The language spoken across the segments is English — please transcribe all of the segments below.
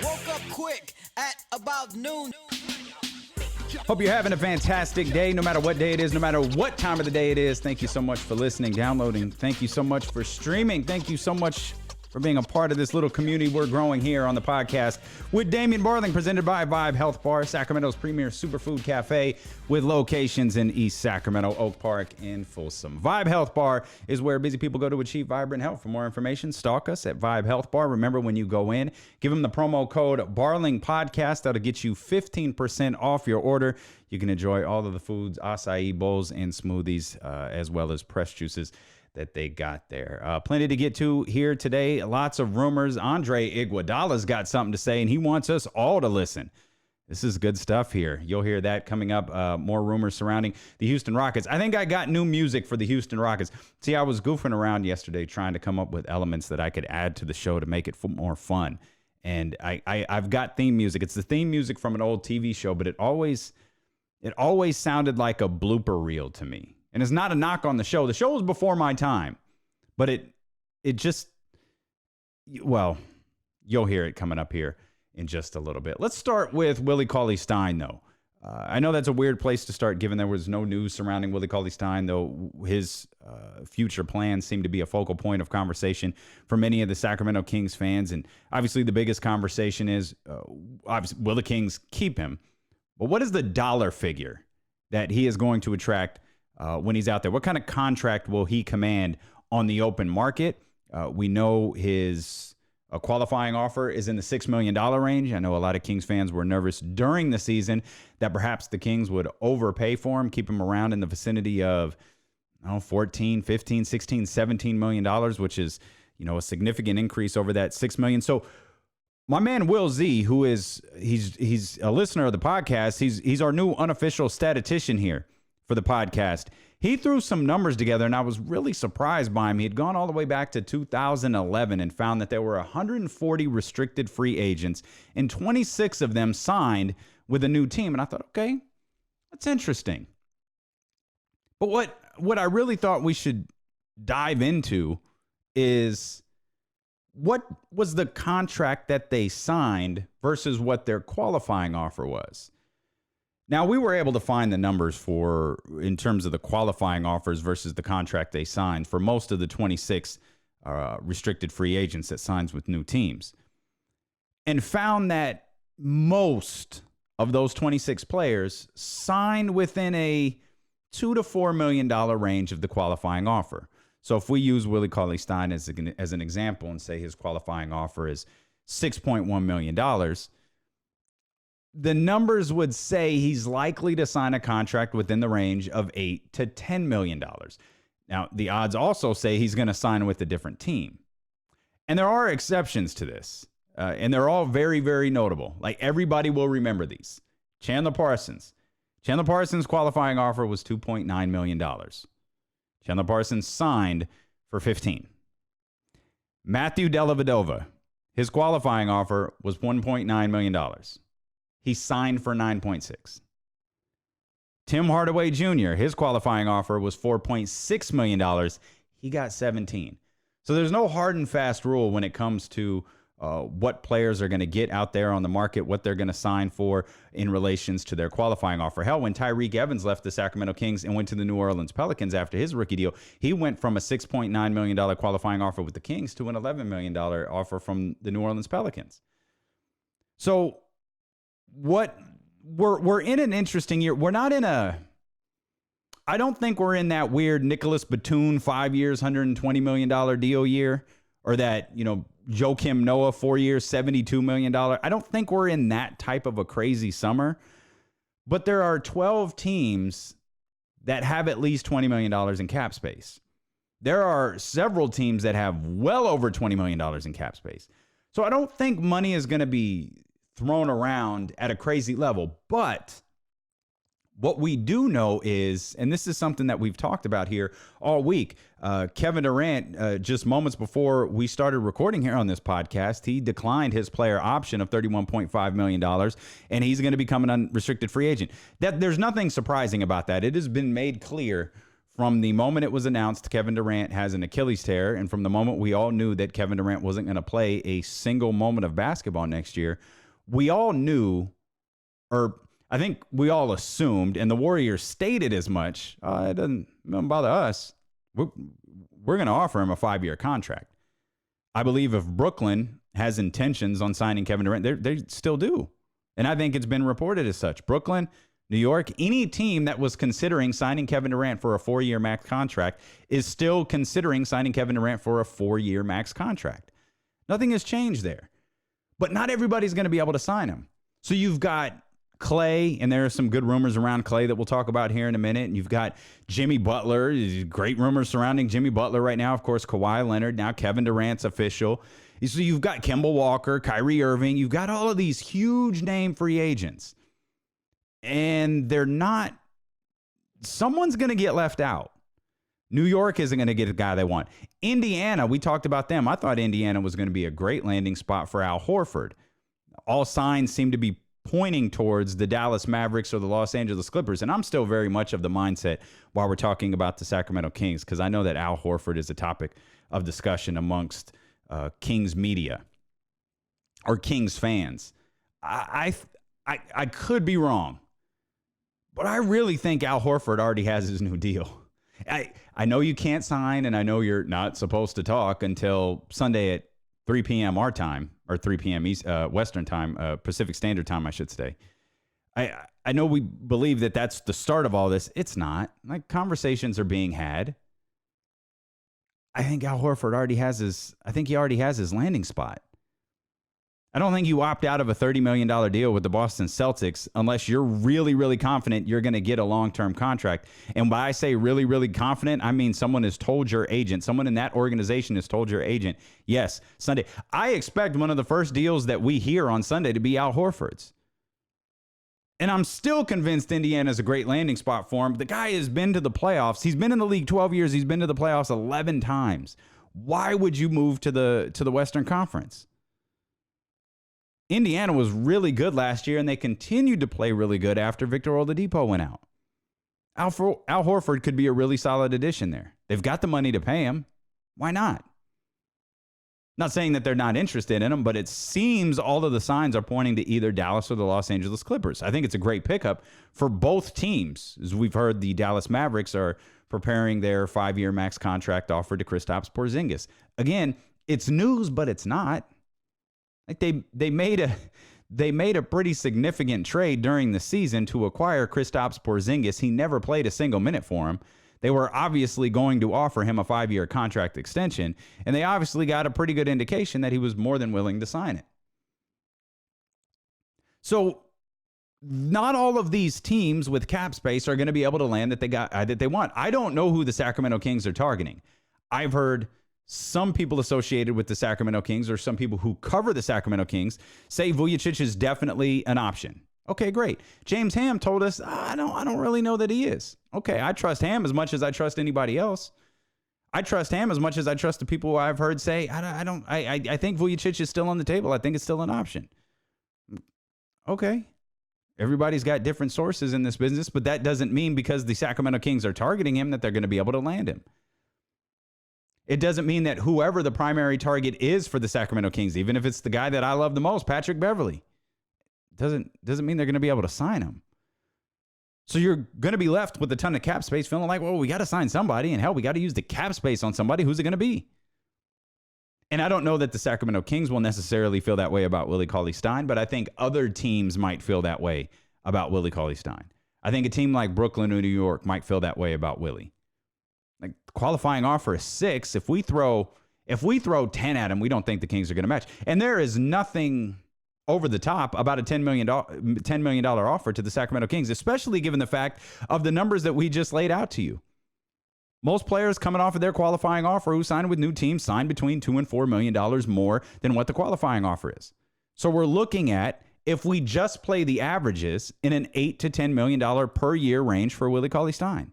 Woke up quick at about noon. Hope you're having a fantastic day, no matter what day it is, no matter what time of the day it is. Thank you so much for listening, downloading. Thank you so much for streaming. Thank you so much for being a part of this little community we're growing here on the podcast with Damian Barling, presented by Vibe Health Bar, Sacramento's premier superfood cafe with locations in East Sacramento, Oak Park, and Folsom. Vibe Health Bar is where busy people go to achieve vibrant health. For more information, stalk us at Vibe Health Bar. Remember, when you go in, give them the promo code Barling Podcast. That'll get you 15% off your order. You can enjoy all of the foods, acai bowls, and smoothies, as well as pressed juices that they got there. Plenty to get to here today. Lots of rumors. Andre Iguodala's got something to say, and he wants us all to listen. This is good stuff here. You'll hear that coming up. More rumors surrounding the Houston Rockets. I think I got new music for the Houston Rockets. See, I was goofing around yesterday trying to come up with elements that I could add to the show to make it more fun. And I've got theme music. It's the theme music from an old TV show, but it always sounded like a blooper reel to me. And it's not a knock on the show. The show was before my time, but it just, well, you'll hear it coming up here in just a little bit. Let's start with Willie Cauley Stein, though. I know that's a weird place to start, given there was no news surrounding Willie Cauley Stein, though his future plans seem to be a focal point of conversation for many of the Sacramento Kings fans. And obviously the biggest conversation is, will the Kings keep him? But what is the dollar figure that he is going to attract when he's out there? What kind of contract will he command on the open market? We know his qualifying offer is in the $6 million range. I know a lot of Kings fans were nervous during the season that perhaps the Kings would overpay for him, keep him around in the vicinity of 14, 15, 16, $17 million, which is, a significant increase over that $6 million. So my man Will Z, who is he's a listener of the podcast, he's our new unofficial statistician here for the podcast. He threw some numbers together, and I was really surprised by him. He had gone all the way back to 2011 and found that there were 140 restricted free agents, and 26 of them signed with a new team. And I thought, okay, that's interesting. But what I really thought we should dive into is what was the contract that they signed versus what their qualifying offer was. Now, we were able to find the numbers in terms of the qualifying offers versus the contract they signed for most of the 26 restricted free agents that signs with new teams, and found that most of those 26 players signed within a $2 to $4 million range of the qualifying offer. So if we use Willie Cauley Stein as an example and say his qualifying offer is $6.1 million, the numbers would say he's likely to sign a contract within the range of $8 to $10 million. Now, the odds also say he's going to sign with a different team. And there are exceptions to this, and they're all very, very notable. Like, everybody will remember these. Chandler Parsons' qualifying offer was $2.9 million. Chandler Parsons signed for 15. Matthew Dellavedova, his qualifying offer was $1.9 million. He signed for 9.6. Tim Hardaway Jr., his qualifying offer was $4.6 million. He got 17. So there's no hard and fast rule when it comes to what players are going to get out there on the market, what they're going to sign for in relations to their qualifying offer. Hell, when Tyreek Evans left the Sacramento Kings and went to the New Orleans Pelicans after his rookie deal, he went from a $6.9 million qualifying offer with the Kings to an $11 million offer from the New Orleans Pelicans. So we're in an interesting year. We're not in I don't think we're in that weird Nicholas Batum 5 years, $120 million deal year, or that, Joakim Noah 4 years, $72 million. I don't think we're in that type of a crazy summer, but there are 12 teams that have at least $20 million in cap space. There are several teams that have well over $20 million in cap space. So I don't think money is going to be thrown around at a crazy level, but what we do know is, and this is something that we've talked about here all week, Kevin Durant, just moments before we started recording here on this podcast, he declined his player option of $31.5 million, and he's going to become an unrestricted free agent. There's nothing surprising about that. It has been made clear From the moment it was announced Kevin Durant has an Achilles tear, and from the moment we all knew that Kevin Durant wasn't going to play a single moment of basketball next year, we all knew, or I think we all assumed, and the Warriors stated as much, it doesn't bother us. We're going to offer him a 5-year contract. I believe if Brooklyn has intentions on signing Kevin Durant, they still do. And I think it's been reported as such. Brooklyn, New York, any team that was considering signing Kevin Durant for a 4-year max contract is still considering signing Kevin Durant for a 4-year max contract. Nothing has changed there. But not everybody's going to be able to sign him. So you've got Klay, and there are some good rumors around Klay that we'll talk about here in a minute. And you've got Jimmy Butler. Great rumors surrounding Jimmy Butler right now. Of course, Kawhi Leonard. Now Kevin Durant's official. So you've got Kemba Walker, Kyrie Irving. You've got all of these huge name free agents. And they're not, someone's going to get left out. New York isn't going to get a guy they want. Indiana, we talked about them. I thought Indiana was going to be a great landing spot for Al Horford. All signs seem to be pointing towards the Dallas Mavericks or the Los Angeles Clippers. And I'm still very much of the mindset while we're talking about the Sacramento Kings, because I know that Al Horford is a topic of discussion amongst Kings media or Kings fans. I could be wrong. But I really think Al Horford already has his new deal. I know you can't sign, and I know you're not supposed to talk until Sunday at 3 p.m. our time, or 3 p.m. East, Western time, Pacific Standard Time, I should say. I know we believe that that's the start of all this. It's not. Like, conversations are being had. I think Al Horford already has his landing spot. I don't think you opt out of a $30 million deal with the Boston Celtics unless you're really, really confident you're going to get a long-term contract. And when I say really, really confident, I mean someone has told your agent, someone in that organization has told your agent, yes, Sunday. I expect one of the first deals that we hear on Sunday to be Al Horford's. And I'm still convinced Indiana's a great landing spot for him. The guy has been to the playoffs. He's been in the league 12 years. He's been to the playoffs 11 times. Why would you move to the Western Conference? Indiana was really good last year, and they continued to play really good after Victor Oladipo went out. Al Horford could be a really solid addition there. They've got the money to pay him. Why not? Not saying that they're not interested in him, but it seems all of the signs are pointing to either Dallas or the Los Angeles Clippers. I think it's a great pickup for both teams. As we've heard, the Dallas Mavericks are preparing their 5-year max contract offer to Kristaps Porzingis. Again, it's news, but it's not. Like they made a pretty significant trade during the season to acquire Kristaps Porzingis. He never played a single minute for him. They were obviously going to offer him a 5-year contract extension, and they obviously got a pretty good indication that he was more than willing to sign it. So not all of these teams with cap space are going to be able to land that they want. I don't know who the Sacramento Kings are targeting. I've heard some people associated with the Sacramento Kings, or some people who cover the Sacramento Kings, say Vujacic is definitely an option. Okay, great. James Ham told us, I don't really know that he is. Okay, I trust Ham as much as I trust anybody else. I trust Ham as much as I trust the people who I've heard say, I think Vujacic is still on the table. I think it's still an option. Okay. Everybody's got different sources in this business, but that doesn't mean because the Sacramento Kings are targeting him that they're going to be able to land him. It doesn't mean that whoever the primary target is for the Sacramento Kings, even if it's the guy that I love the most, Patrick Beverley, doesn't mean they're going to be able to sign him. So you're going to be left with a ton of cap space feeling like, well, we got to sign somebody, and hell, we got to use the cap space on somebody. Who's it going to be? And I don't know that the Sacramento Kings will necessarily feel that way about Willie Cauley Stein, but I think other teams might feel that way about Willie Cauley Stein. I think a team like Brooklyn or New York might feel that way about Willie. Like, qualifying offer is 6. If we throw 10 at him, we don't think the Kings are going to match. And there is nothing over the top about a $10 million offer to the Sacramento Kings, especially given the fact of the numbers that we just laid out to you. Most players coming off of their qualifying offer who signed with new teams signed between $2 and $4 million more than what the qualifying offer is. So we're looking at, if we just play the averages, in an $8 to $10 million per year range for Willie Cauley Stein.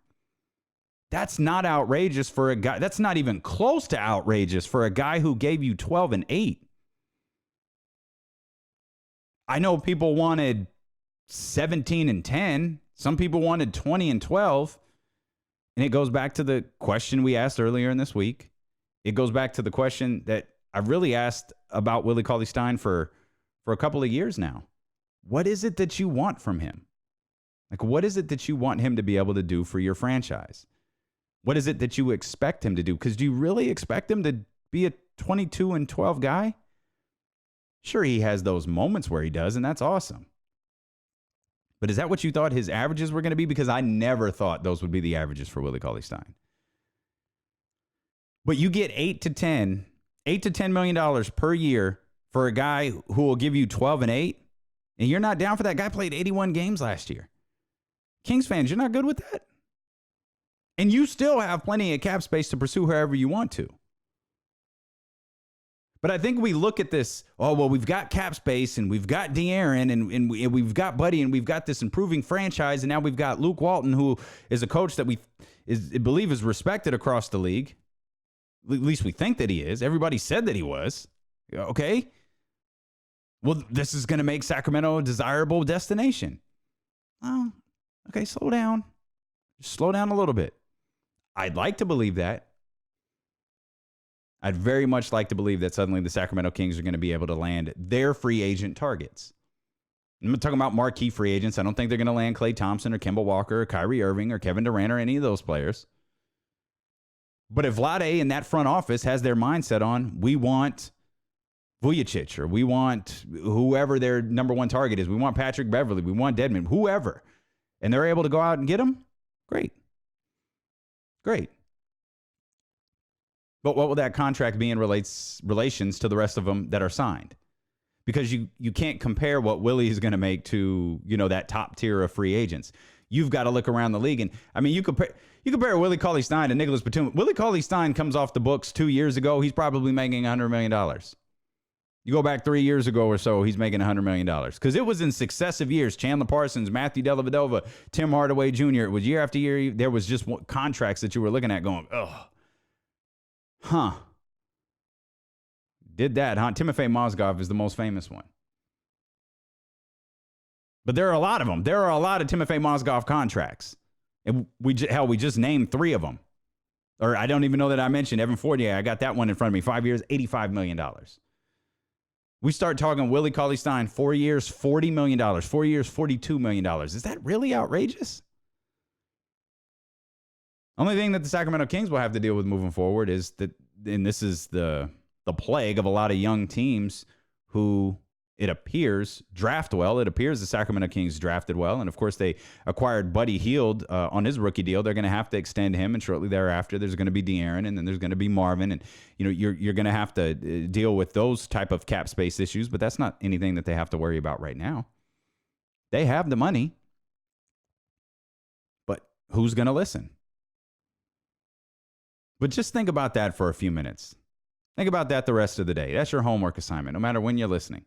That's not outrageous for a guy. That's not even close to outrageous for a guy who gave you 12 and 8. I know people wanted 17 and 10. Some people wanted 20 and 12. And it goes back to the question we asked earlier in this week. It goes back to the question that I've really asked about Willie Cauley Stein for a couple of years now. What is it that you want from him? Like, what is it that you want him to be able to do for your franchise? What is it that you expect him to do? Because do you really expect him to be a 22-12 guy? Sure, he has those moments where he does, and that's awesome. But is that what you thought his averages were going to be? Because I never thought those would be the averages for Willie Cauley Stein. But you get $8 to $10 million per year for a guy who will give you 12 and 8, and you're not down for that. Guy played 81 games last year. Kings fans, you're not good with that? And you still have plenty of cap space to pursue however you want to. But I think we look at this, oh, well, we've got cap space and we've got De'Aaron and we've got Buddy and we've got this improving franchise. And now we've got Luke Walton, who is a coach that we believe is respected across the league. At least we think that he is. Everybody said that he was. Okay. Well, this is going to make Sacramento a desirable destination. Oh, okay, slow down. Just slow down a little bit. I'd like to believe that. I'd very much like to believe that suddenly the Sacramento Kings are going to be able to land their free agent targets. I'm talking about marquee free agents. I don't think they're going to land Klay Thompson or Kemba Walker or Kyrie Irving or Kevin Durant or any of those players. But if Vlade and that front office has their mindset on, we want Vujicic or we want whoever their number one target is. We want Patrick Beverley. We want Dedmon, whoever. And they're able to go out and get them. Great. Great. But what will that contract be in relations to the rest of them that are signed? Because you can't compare what Willie is going to make to, that top tier of free agents. You've got to look around the league. And, I mean, you compare Willie Cauley Stein to Nicholas Batum. Willie Cauley Stein comes off the books 2 years ago. He's probably making $100 million. You go back 3 years ago or so, he's making $100 million. Because it was in successive years. Chandler Parsons, Matthew Dellavedova, Tim Hardaway Jr. It was year after year. There was just contracts that you were looking at going, ugh. Huh. Did that, huh? Timofey Mozgov is the most famous one. But there are a lot of them. There are a lot of Timofey Mozgov contracts. And we just named 3 of them. Or I don't even know that I mentioned Evan Fournier. I got that one in front of me. 5 years, $85 million. We start talking Willie Cauley Stein, 4 years, $40 million. 4 years, $42 million. Is that really outrageous? Only thing that the Sacramento Kings will have to deal with moving forward is that, and this is the plague of a lot of young teams who, it appears, draft well. It appears the Sacramento Kings drafted well. And, of course, they acquired Buddy Hield on his rookie deal. They're going to have to extend him, and shortly thereafter there's going to be De'Aaron, and then there's going to be Marvin. And, you're going to have to deal with those type of cap space issues, but that's not anything that they have to worry about right now. They have the money, but who's going to listen? But just think about that for a few minutes. Think about that the rest of the day. That's your homework assignment, no matter when you're listening.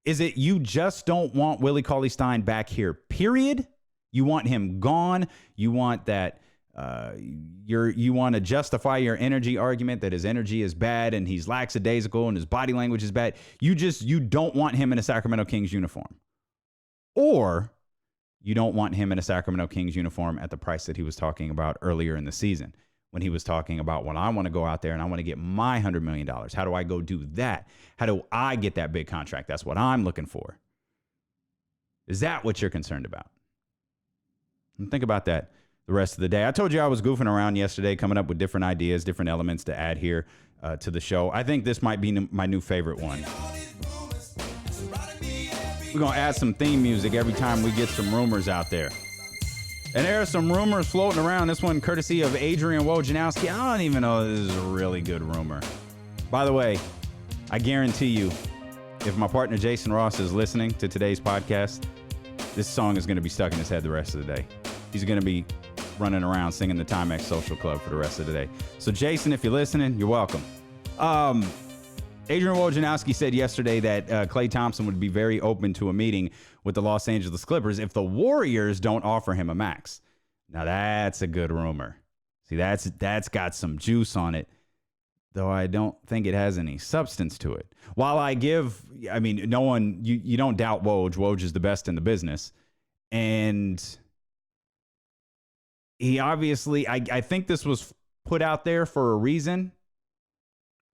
Is it you just don't want Willie Cauley Stein back here, period? You want him gone? You want that you want to justify your energy argument that his energy is bad and he's lackadaisical and his body language is bad. You don't want him in a Sacramento Kings uniform. Or you don't want him in a Sacramento Kings uniform at the price that he was talking about earlier in the season. When he was talking about, well, I want to go out there and I want to get my $100 million. How do I go do that? How do I get that big contract? That's what I'm looking for. Is that what you're concerned about? And think about that the rest of the day. I told you I was goofing around yesterday, coming up with different ideas, different elements to add here to the show. I think this might be my new favorite one. We're going to add some theme music every time we get some rumors out there. And there are some rumors floating around. This one courtesy of Adrian Wojnarowski. I don't even know if this is a really good rumor. By the way, I guarantee you, if my partner Jason Ross is listening to today's podcast, this song is going to be stuck in his head the rest of the day. He's going to be running around singing the Timex Social Club for the rest of the day. So Jason, if you're listening, you're welcome. Adrian Wojnarowski said yesterday that Klay Thompson would be very open to a meeting with the Los Angeles Clippers if the Warriors don't offer him a max. Now, that's a good rumor. See, that's got some juice on it, though I don't think it has any substance to it. While no one, you don't doubt Woj. Woj is the best in the business. And he obviously, I think this was put out there for a reason,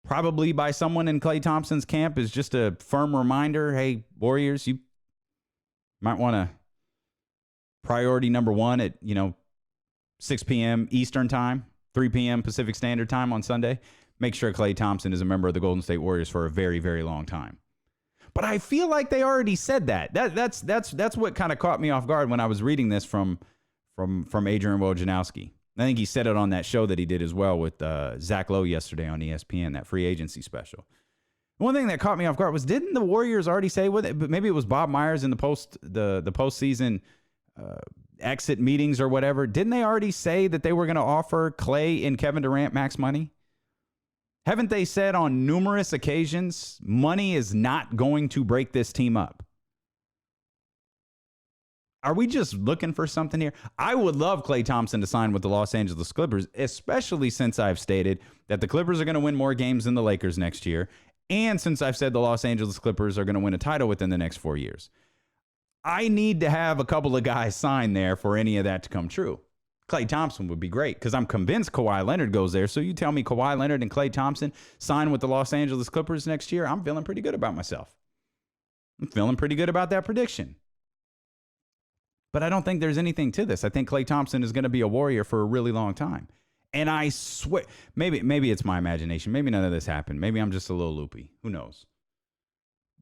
probably by someone in Klay Thompson's camp, is just a firm reminder, hey, Warriors, you might want to priority number one at, 6 p.m. Eastern time, 3 p.m. Pacific Standard Time on Sunday. Make sure Klay Thompson is a member of the Golden State Warriors for a very, very long time. But I feel like they already said that. That's what kind of caught me off guard when I was reading this from Adrian Wojnarowski. I think he said it on that show that he did as well with Zach Lowe yesterday on ESPN, that free agency special. One thing that caught me off guard was, didn't the Warriors already say, but maybe it was Bob Myers in the postseason exit meetings or whatever, didn't they already say that they were going to offer Klay and Kevin Durant max money? Haven't they said on numerous occasions, money is not going to break this team up? Are we just looking for something here? I would love Klay Thompson to sign with the Los Angeles Clippers, especially since I've stated that the Clippers are going to win more games than the Lakers next year, and since I've said the Los Angeles Clippers are going to win a title within the next 4 years. I need to have a couple of guys sign there for any of that to come true. Klay Thompson would be great because I'm convinced Kawhi Leonard goes there. So you tell me Kawhi Leonard and Klay Thompson sign with the Los Angeles Clippers next year, I'm feeling pretty good about myself. I'm feeling pretty good about that prediction. But I don't think there's anything to this. I think Klay Thompson is going to be a Warrior for a really long time. And I swear, maybe it's my imagination. Maybe none of this happened. Maybe I'm just a little loopy. Who knows?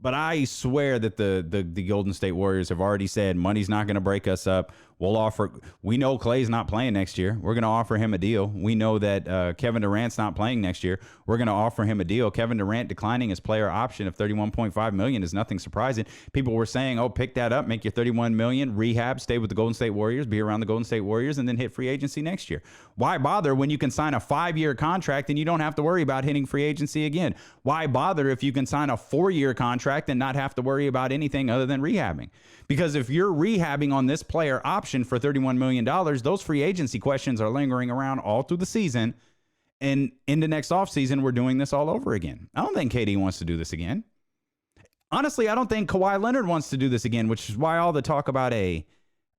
But I swear that the Golden State Warriors have already said money's not going to break us up. We know Klay's not playing next year. We're going to offer him a deal. We know that Kevin Durant's not playing next year. We're going to offer him a deal. Kevin Durant declining his player option of $31.5 million is nothing surprising. People were saying, oh, pick that up, make your $31 million, rehab, stay with the Golden State Warriors, be around the Golden State Warriors, and then hit free agency next year. Why bother when you can sign a 5-year contract and you don't have to worry about hitting free agency again? Why bother if you can sign a 4-year contract and not have to worry about anything other than rehabbing? Because if you're rehabbing on this player option for $31 million, those free agency questions are lingering around all through the season. And in the next offseason, we're doing this all over again. I don't think KD wants to do this again. Honestly, I don't think Kawhi Leonard wants to do this again, which is why all the talk about a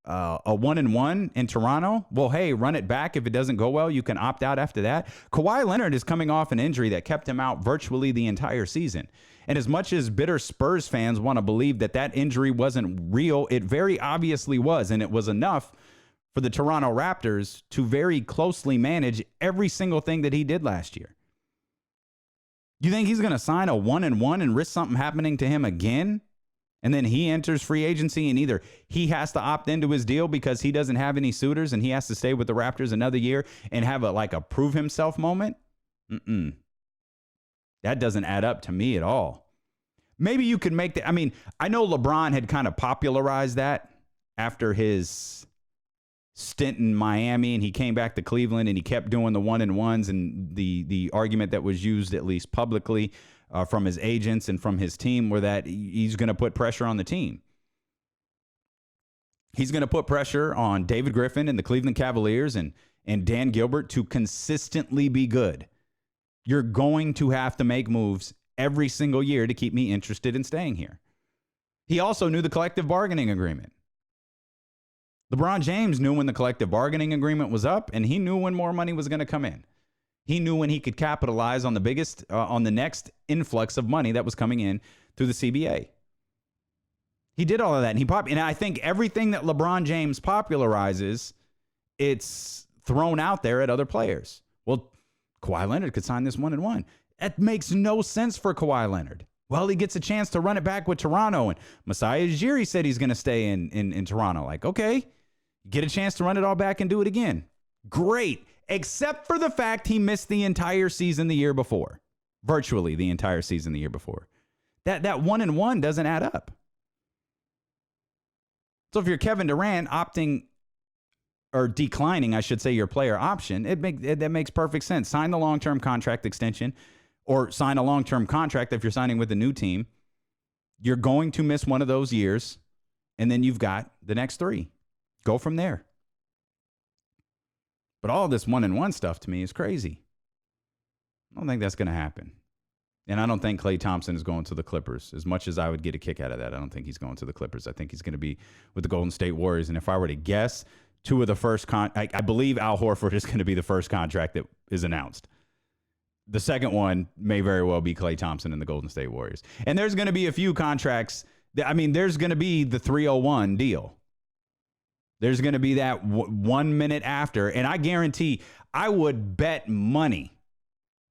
1-1 in Toronto. Well, hey, run it back. If it doesn't go well, you can opt out after that. Kawhi Leonard is coming off an injury that kept him out virtually the entire season. And as much as bitter Spurs fans want to believe that injury wasn't real, it very obviously was. And it was enough for the Toronto Raptors to very closely manage every single thing that he did last year. You think he's going to sign a 1-1 and risk something happening to him again? And then he enters free agency and either he has to opt into his deal because he doesn't have any suitors and he has to stay with the Raptors another year and have a prove himself moment? That doesn't add up to me at all. Maybe you could make I know LeBron had kind of popularized that after his stint in Miami and he came back to Cleveland and he kept doing the 1-1s, and the argument that was used at least publicly from his agents and from his team were that he's going to put pressure on the team. He's going to put pressure on David Griffin and the Cleveland Cavaliers and Dan Gilbert to consistently be good. You're going to have to make moves every single year to keep me interested in staying here. He also knew the collective bargaining agreement. LeBron James knew when the collective bargaining agreement was up, and he knew when more money was going to come in. He knew when he could capitalize on the next influx of money that was coming in through the CBA. He did all of that, and I think everything that LeBron James popularizes, it's thrown out there at other players. Well, Kawhi Leonard could sign this 1-1. That makes no sense for Kawhi Leonard. Well, he gets a chance to run it back with Toronto, and Masai Ujiri said he's going to stay in Toronto. Okay, get a chance to run it all back and do it again. Great, except for the fact he missed the entire season the year before. Virtually the entire season the year before. That 1-1 doesn't add up. So if you're Kevin Durant opting or declining, I should say, your player option, that makes perfect sense. Sign the long-term contract extension or sign a long-term contract if you're signing with a new team. You're going to miss one of those years, and then you've got the next 3. Go from there. But all this 1-1 stuff to me is crazy. I don't think that's going to happen. And I don't think Klay Thompson is going to the Clippers. As much as I would get a kick out of that, I don't think he's going to the Clippers. I think he's going to be with the Golden State Warriors. And if I were to guess, two of the first I believe Al Horford is going to be the first contract that is announced. The second one may very well be Klay Thompson and the Golden State Warriors. And there's going to be a few contracts. There's going to be the 301 deal. There's going to be that 1 minute after. And I guarantee, I would bet money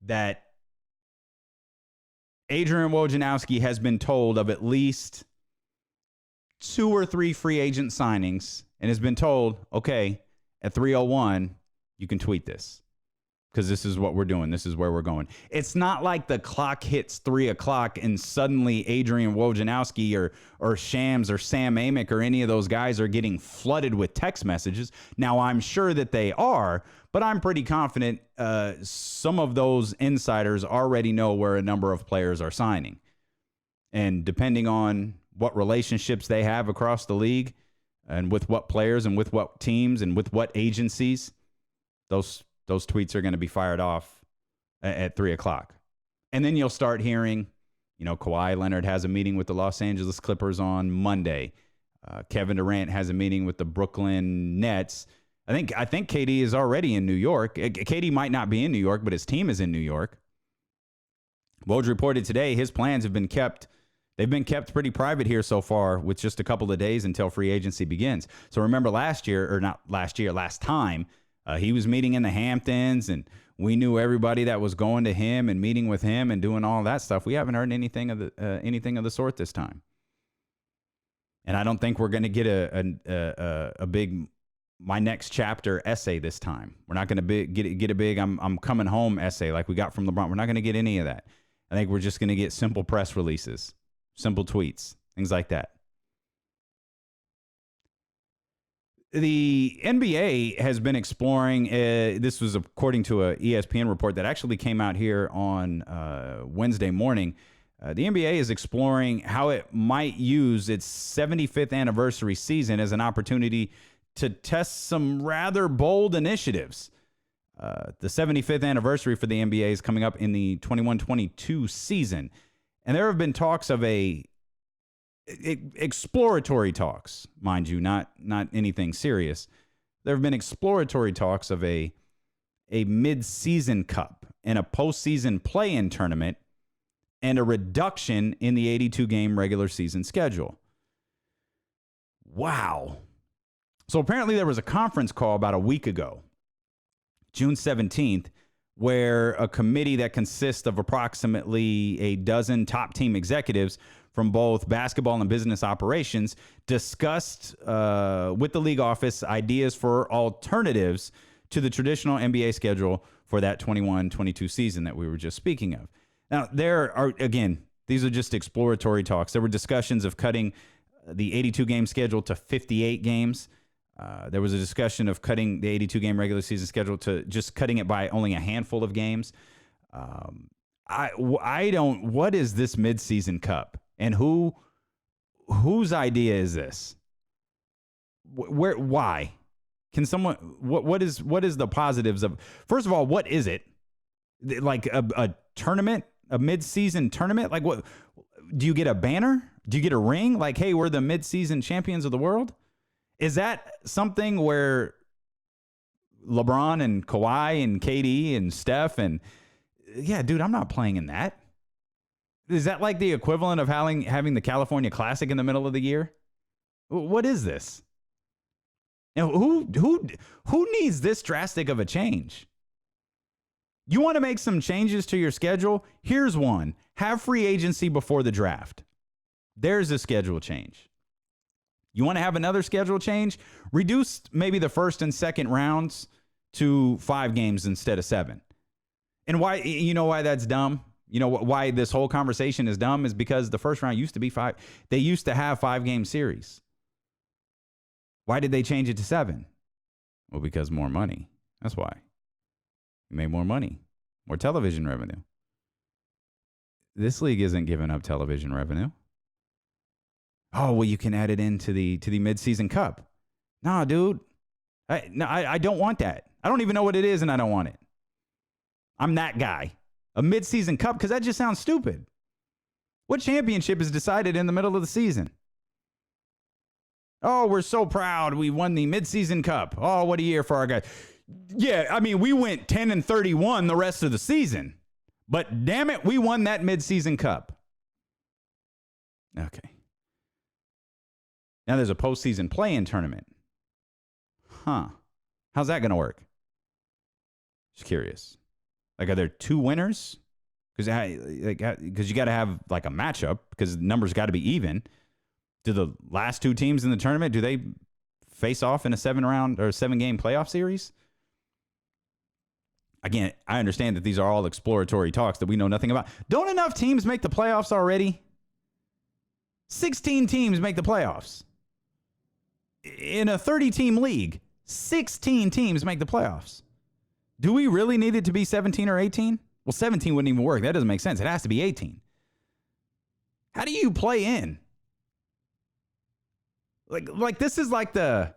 that Adrian Wojnarowski has been told of at least 2 or 3 free agent signings and has been told, okay, at 301, you can tweet this because this is what we're doing. This is where we're going. It's not like the clock hits 3 o'clock and suddenly Adrian Wojnarowski or Shams or Sam Amick or any of those guys are getting flooded with text messages. Now, I'm sure that they are, but I'm pretty confident some of those insiders already know where a number of players are signing. And depending on what relationships they have across the league and with what players and with what teams and with what agencies, those tweets are going to be fired off at 3 o'clock. And then you'll start hearing, Kawhi Leonard has a meeting with the Los Angeles Clippers on Monday. Kevin Durant has a meeting with the Brooklyn Nets. I think KD is already in New York. KD might not be in New York, but his team is in New York. Woj reported today his plans have been kept. They've been kept pretty private here so far with just a couple of days until free agency begins. So remember last time, he was meeting in the Hamptons and we knew everybody that was going to him and meeting with him and doing all that stuff. We haven't heard anything of the sort this time. And I don't think we're going to get a big my next chapter essay this time. We're not going to get a big I'm coming home essay like we got from LeBron. We're not going to get any of that. I think we're just going to get simple press releases, simple tweets, things like that. The NBA has been exploring, this was according to a ESPN report that actually came out here on Wednesday morning. The NBA is exploring how it might use its 75th anniversary season as an opportunity to test some rather bold initiatives. The 75th anniversary for the NBA is coming up in the 21-22 season. And there have been talks of exploratory talks, mind you, not anything serious. There have been exploratory talks of a mid-season cup and a postseason play-in tournament and a reduction in the 82-game regular season schedule. Wow. So apparently there was a conference call about a week ago, June 17th, where a committee that consists of approximately a dozen top team executives from both basketball and business operations discussed with the league office ideas for alternatives to the traditional NBA schedule for that 21-22 season that we were just speaking of. Now, there are, again, these are just exploratory talks. There were discussions of cutting the 82-game schedule to 58 games. There was a discussion of cutting the 82-game regular season schedule to just cutting it by only a handful of games. What is this midseason cup? And whose idea is this? Why? Can someone, what is the positives of, first of all, what is it? Like a tournament, a mid-season tournament? Like what, do you get a banner? Do you get a ring? Like, hey, we're the mid-season champions of the world? Is that something where LeBron and Kawhi and KD and Steph and, yeah, dude, I'm not playing in that. Is that like the equivalent of having the California Classic in the middle of the year? What is this? Now, who needs this drastic of a change? You want to make some changes to your schedule? Here's one. Have free agency before the draft. There's a schedule change. You want to have another schedule change? Reduce maybe the first and second rounds to 5 games instead of 7. And why? You know why that's dumb? You know why this whole conversation is dumb is because the first round used to be 5. They used to have 5-game series. Why did they change it to 7? Well, because more money. That's why. You made more money, more television revenue. This league isn't giving up television revenue. Oh, well, you can add it into the midseason cup. Nah, dude. I don't want that. I don't even know what it is, and I don't want it. I'm that guy. A midseason cup, because that just sounds stupid. What championship is decided in the middle of the season? Oh, we're so proud. We won the midseason cup. Oh, what a year for our guys. Yeah, I mean, we went 10-31 the rest of the season. But damn it, we won that midseason cup. Okay. Now there's a postseason play-in tournament. Huh. How's that going to work? Just curious. Like, are there 2 winners? Because you got to have, like, a matchup because the numbers got to be even. Do the last 2 teams in the tournament, do they face off in a 7-round or 7-game playoff series? Again, I understand that these are all exploratory talks that we know nothing about. Don't enough teams make the playoffs already? 16 teams make the playoffs. In a 30-team league, 16 teams make the playoffs. Do we really need it to be 17 or 18? Well, 17 wouldn't even work. That doesn't make sense. It has to be 18. How do you play in? Like this is like the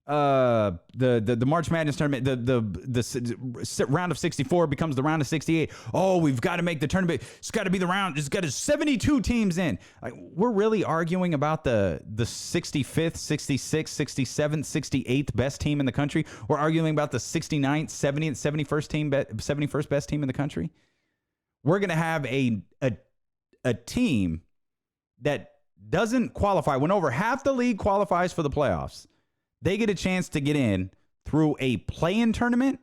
March Madness tournament. The round of 64 becomes the round of 68. Oh, we've got to make the tournament. It's got to be the round. It's got to 72 teams in. Like, we're really arguing about the 65th, 66th, 67th, 68th best team in the country. We're arguing about the 69th, 70th, 71st best team in the country. We're gonna have a team that doesn't qualify. When over half the league qualifies for the playoffs, they get a chance to get in through a play-in tournament.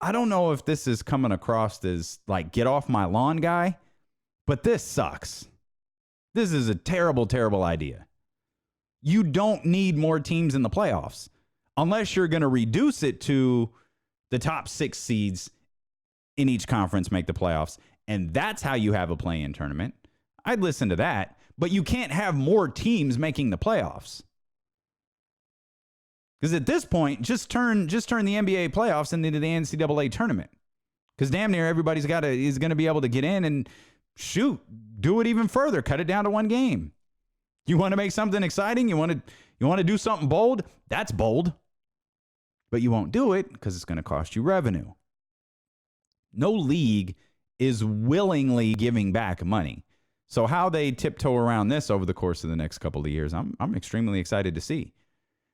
I don't know if this is coming across as like get off my lawn guy, but this sucks. This is a terrible, terrible idea. You don't need more teams in the playoffs unless you're going to reduce it to the top 6 seeds in each conference make the playoffs. And that's how you have a play-in tournament. I'd listen to that, but you can't have more teams making the playoffs. Because at this point, just turn the NBA playoffs into the NCAA tournament. Because damn near everybody's is going to be able to get in and shoot, do it even further, cut it down to 1 game. You want to make something exciting? You want to do something bold? That's bold. But you won't do it because it's going to cost you revenue. No league is willingly giving back money. So how they tiptoe around this over the course of the next couple of years, I'm extremely excited to see.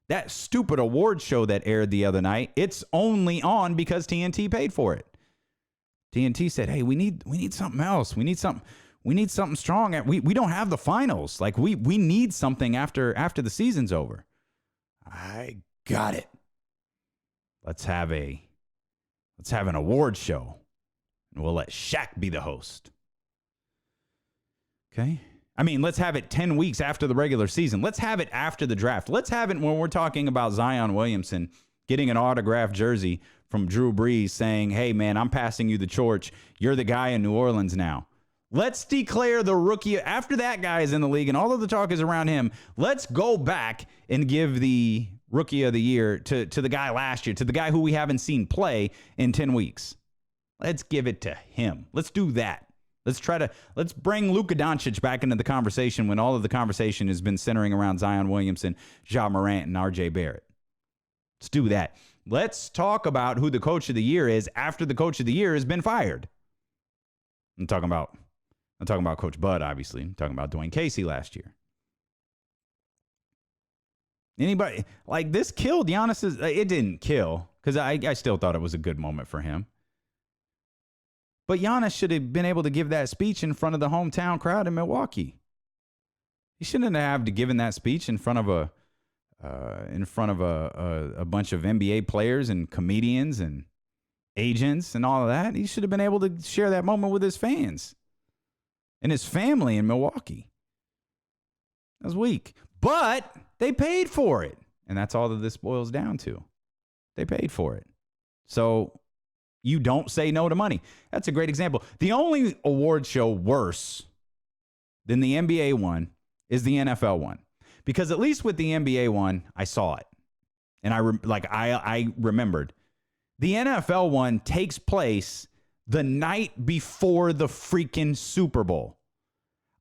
That stupid award show that aired the other night, it's only on because TNT paid for it. TNT said, "Hey, we need something else. We need something strong. We don't have the finals. Like we need something after the season's over." I got it. Let's have an award show, and we'll let Shaq be the host. Okay. I mean, let's have it 10 weeks after the regular season. Let's have it after the draft. Let's have it when we're talking about Zion Williamson getting an autographed jersey from Drew Brees saying, "Hey, man, I'm passing you the torch. You're the guy in New Orleans now." Let's declare the rookie after that guy is in the league and all of the talk is around him. Let's go back and give the rookie of the year to the guy last year, to the guy who we haven't seen play in 10 weeks. Let's give it to him. Let's do that. Let's bring Luka Doncic back into the conversation when all of the conversation has been centering around Zion Williamson, Ja Morant, and RJ Barrett. Let's do that. Let's talk about who the coach of the year is after the coach of the year has been fired. I'm talking about Coach Bud, obviously. I'm talking about Dwayne Casey last year. Anybody, like, this killed Giannis's, it didn't kill, because I still thought it was a good moment for him. But Giannis should have been able to give that speech in front of the hometown crowd in Milwaukee. He shouldn't have given that speech in front of a bunch of NBA players and comedians and agents and all of that. He should have been able to share that moment with his fans and his family in Milwaukee. That was weak. But they paid for it. And that's all that this boils down to. They paid for it. So you don't say no to money. That's a great example. The only award show worse than the NBA one is the NFL one. Because at least with the NBA one, I saw it. And I remembered. The NFL one takes place the night before the freaking Super Bowl.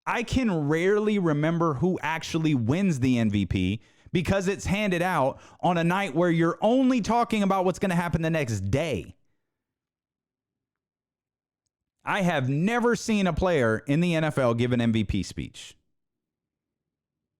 I can rarely remember who actually wins the MVP because it's handed out on a night where you're only talking about what's going to happen the next day. I have never seen a player in the NFL give an MVP speech.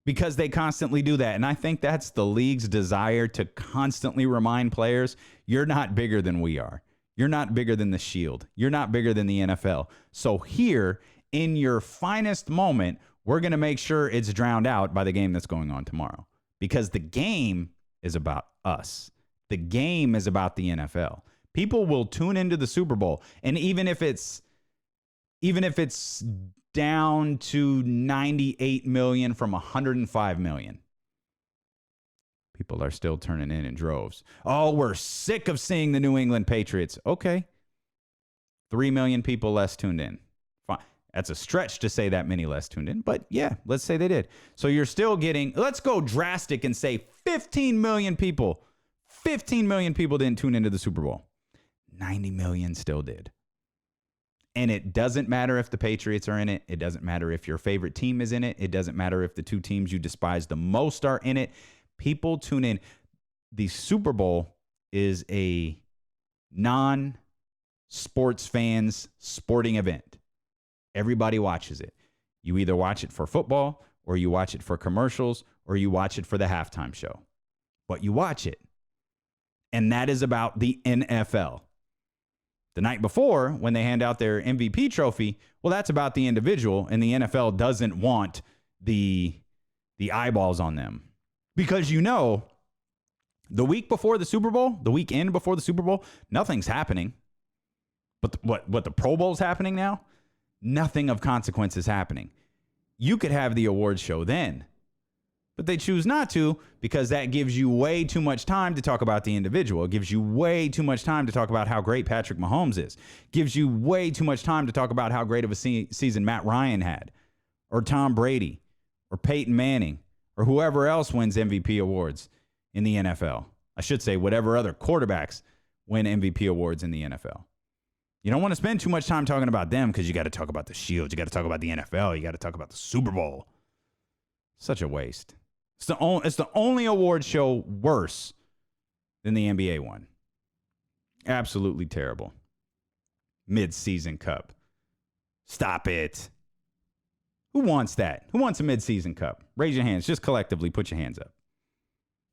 because they constantly do that. And I think that's the league's desire to constantly remind players, you're not bigger than we are. You're not bigger than the Shield. You're not bigger than the NFL. So here, in your finest moment, we're going to make sure it's drowned out by the game that's going on tomorrow. Because the game is about us. The game is about the NFL. People will tune into the Super Bowl, and even if it's down to 98 million from 105 million, people are still turning in droves. Oh, we're sick of seeing the New England Patriots. Okay. 3 million people less tuned in. Fine. That's a stretch to say that many less tuned in, but yeah, let's say they did. So you're still getting, let's go drastic and say 15 million people. 15 million people didn't tune into the Super Bowl. 90 million still did. And it doesn't matter if the Patriots are in it. It doesn't matter if your favorite team is in it. It doesn't matter if the two teams you despise the most are in it. People tune in. The Super Bowl is a non-sports fans sporting event. Everybody watches it. You either watch it for football, or you watch it for commercials, or you watch it for the halftime show. But you watch it. And that is about the NFL. The night before, when they hand out their MVP trophy, well, that's about the individual, and the NFL doesn't want the eyeballs on them. Because the week before the Super Bowl, the weekend before the Super Bowl, nothing's happening. But what the Pro Bowl's happening now? Nothing of consequence is happening. You could have the awards show then. But they choose not to because that gives you way too much time to talk about the individual. It gives you way too much time to talk about how great Patrick Mahomes is. Gives you way too much time to talk about how great of a season Matt Ryan had, or Tom Brady, or Peyton Manning, or whoever else wins MVP awards in the NFL. I should say whatever other quarterbacks win MVP awards in the NFL. You don't want to spend too much time talking about them because you got to talk about the Shield. You got to talk about the NFL. You got to talk about the Super Bowl. Such a waste. It's the only award show worse than the NBA one. Absolutely terrible. Mid-season cup. Stop it. Who wants that? Who wants a mid-season cup? Raise your hands. Just collectively put your hands up.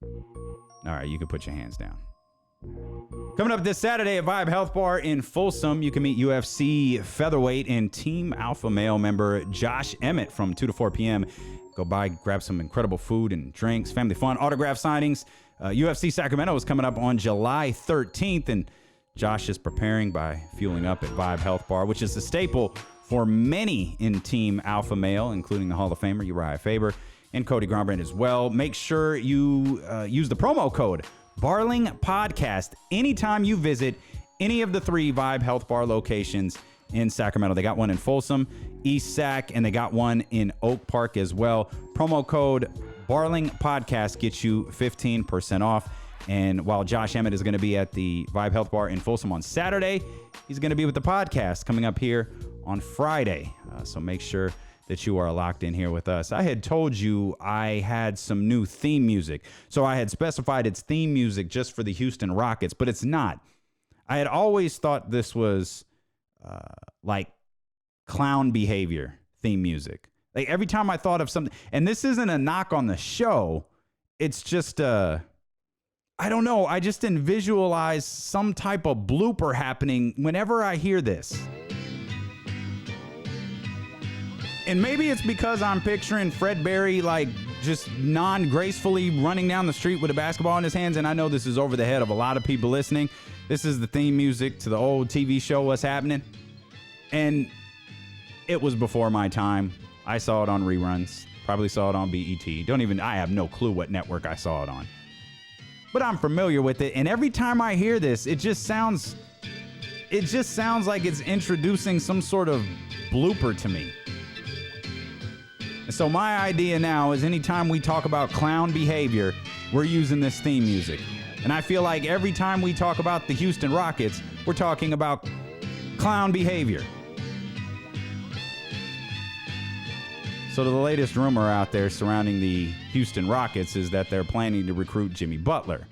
All right, you can put your hands down. Coming up this Saturday at Vibe Health Bar in Folsom, you can meet UFC featherweight and Team Alpha Male member Josh Emmett from 2 to 4 p.m. Go by, grab some incredible food and drinks, family fun, autograph signings. UFC Sacramento is coming up on July 13th, and Josh is preparing by fueling up at Vibe Health Bar, which is a staple for many in Team Alpha Male, including the Hall of Famer Uriah Faber and Cody Grombrand as well. Make sure you use the promo code Barling Podcast anytime you visit any of the 3 Vibe Health Bar locations in Sacramento. They got one in Folsom, East Sac, and they got one in Oak Park as well. Promo code Barling Podcast gets you 15% off. And while Josh Emmett is going to be at the Vibe Health Bar in Folsom on Saturday, he's going to be with the podcast coming up here on Friday. So make sure that you are locked in here with us. I had told you I had some new theme music. So I had specified it's theme music just for the Houston Rockets, but it's not. I had always thought this was like clown behavior theme music. Like every time I thought of something, and this isn't a knock on the show, it's just I don't know, I just didn't visualize some type of blooper happening whenever I hear this. And maybe it's because I'm picturing Fred Berry like just non-gracefully running down the street with a basketball in his hands, and I know this is over the head of a lot of people listening. This is the theme music to the old TV show What's Happening? And it was before my time. I saw it on reruns. Probably saw it on BET. I have no clue what network I saw it on. But I'm familiar with it, and every time I hear this, it just sounds like it's introducing some sort of blooper to me. So my idea now is anytime we talk about clown behavior, we're using this theme music. And I feel like every time we talk about the Houston Rockets, we're talking about clown behavior. So the latest rumor out there surrounding the Houston Rockets is that they're planning to recruit Jimmy Butler.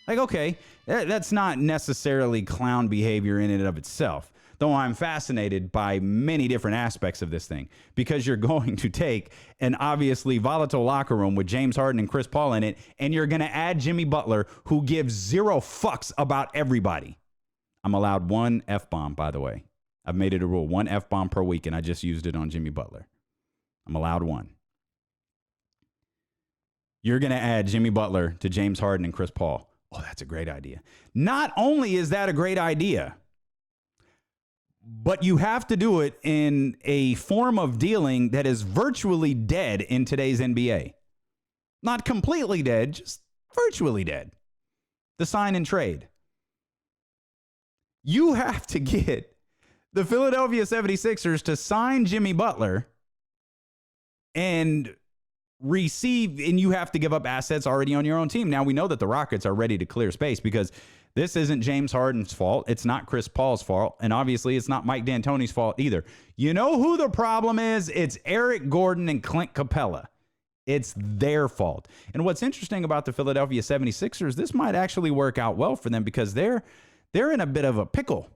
Like, okay, that's not necessarily clown behavior in and of itself. though I'm fascinated by many different aspects of this thing, because you're going to take an obviously volatile locker room with James Harden and Chris Paul in it, and you're going to add Jimmy Butler, who gives zero fucks about everybody. I'm allowed one F-bomb, by the way. I've made it a rule, one F-bomb per week, and I just used it on Jimmy Butler. I'm allowed one. You're going to add Jimmy Butler to James Harden and Chris Paul. Oh, that's a great idea. Not only is that a great idea, but you have to do it in a form of dealing that is virtually dead in today's NBA. Not completely dead, just virtually dead. The sign and trade. You have to get the Philadelphia 76ers to sign Jimmy Butler and receive, and you have to give up assets already on your own team. Now, we know that the Rockets are ready to clear space because this isn't James Harden's fault. It's not Chris Paul's fault. And obviously, it's not Mike D'Antoni's fault either. You know who the problem is? It's Eric Gordon and Clint Capella. It's their fault. And what's interesting about the Philadelphia 76ers, this might actually work out well for them because they're in a bit of a pickle.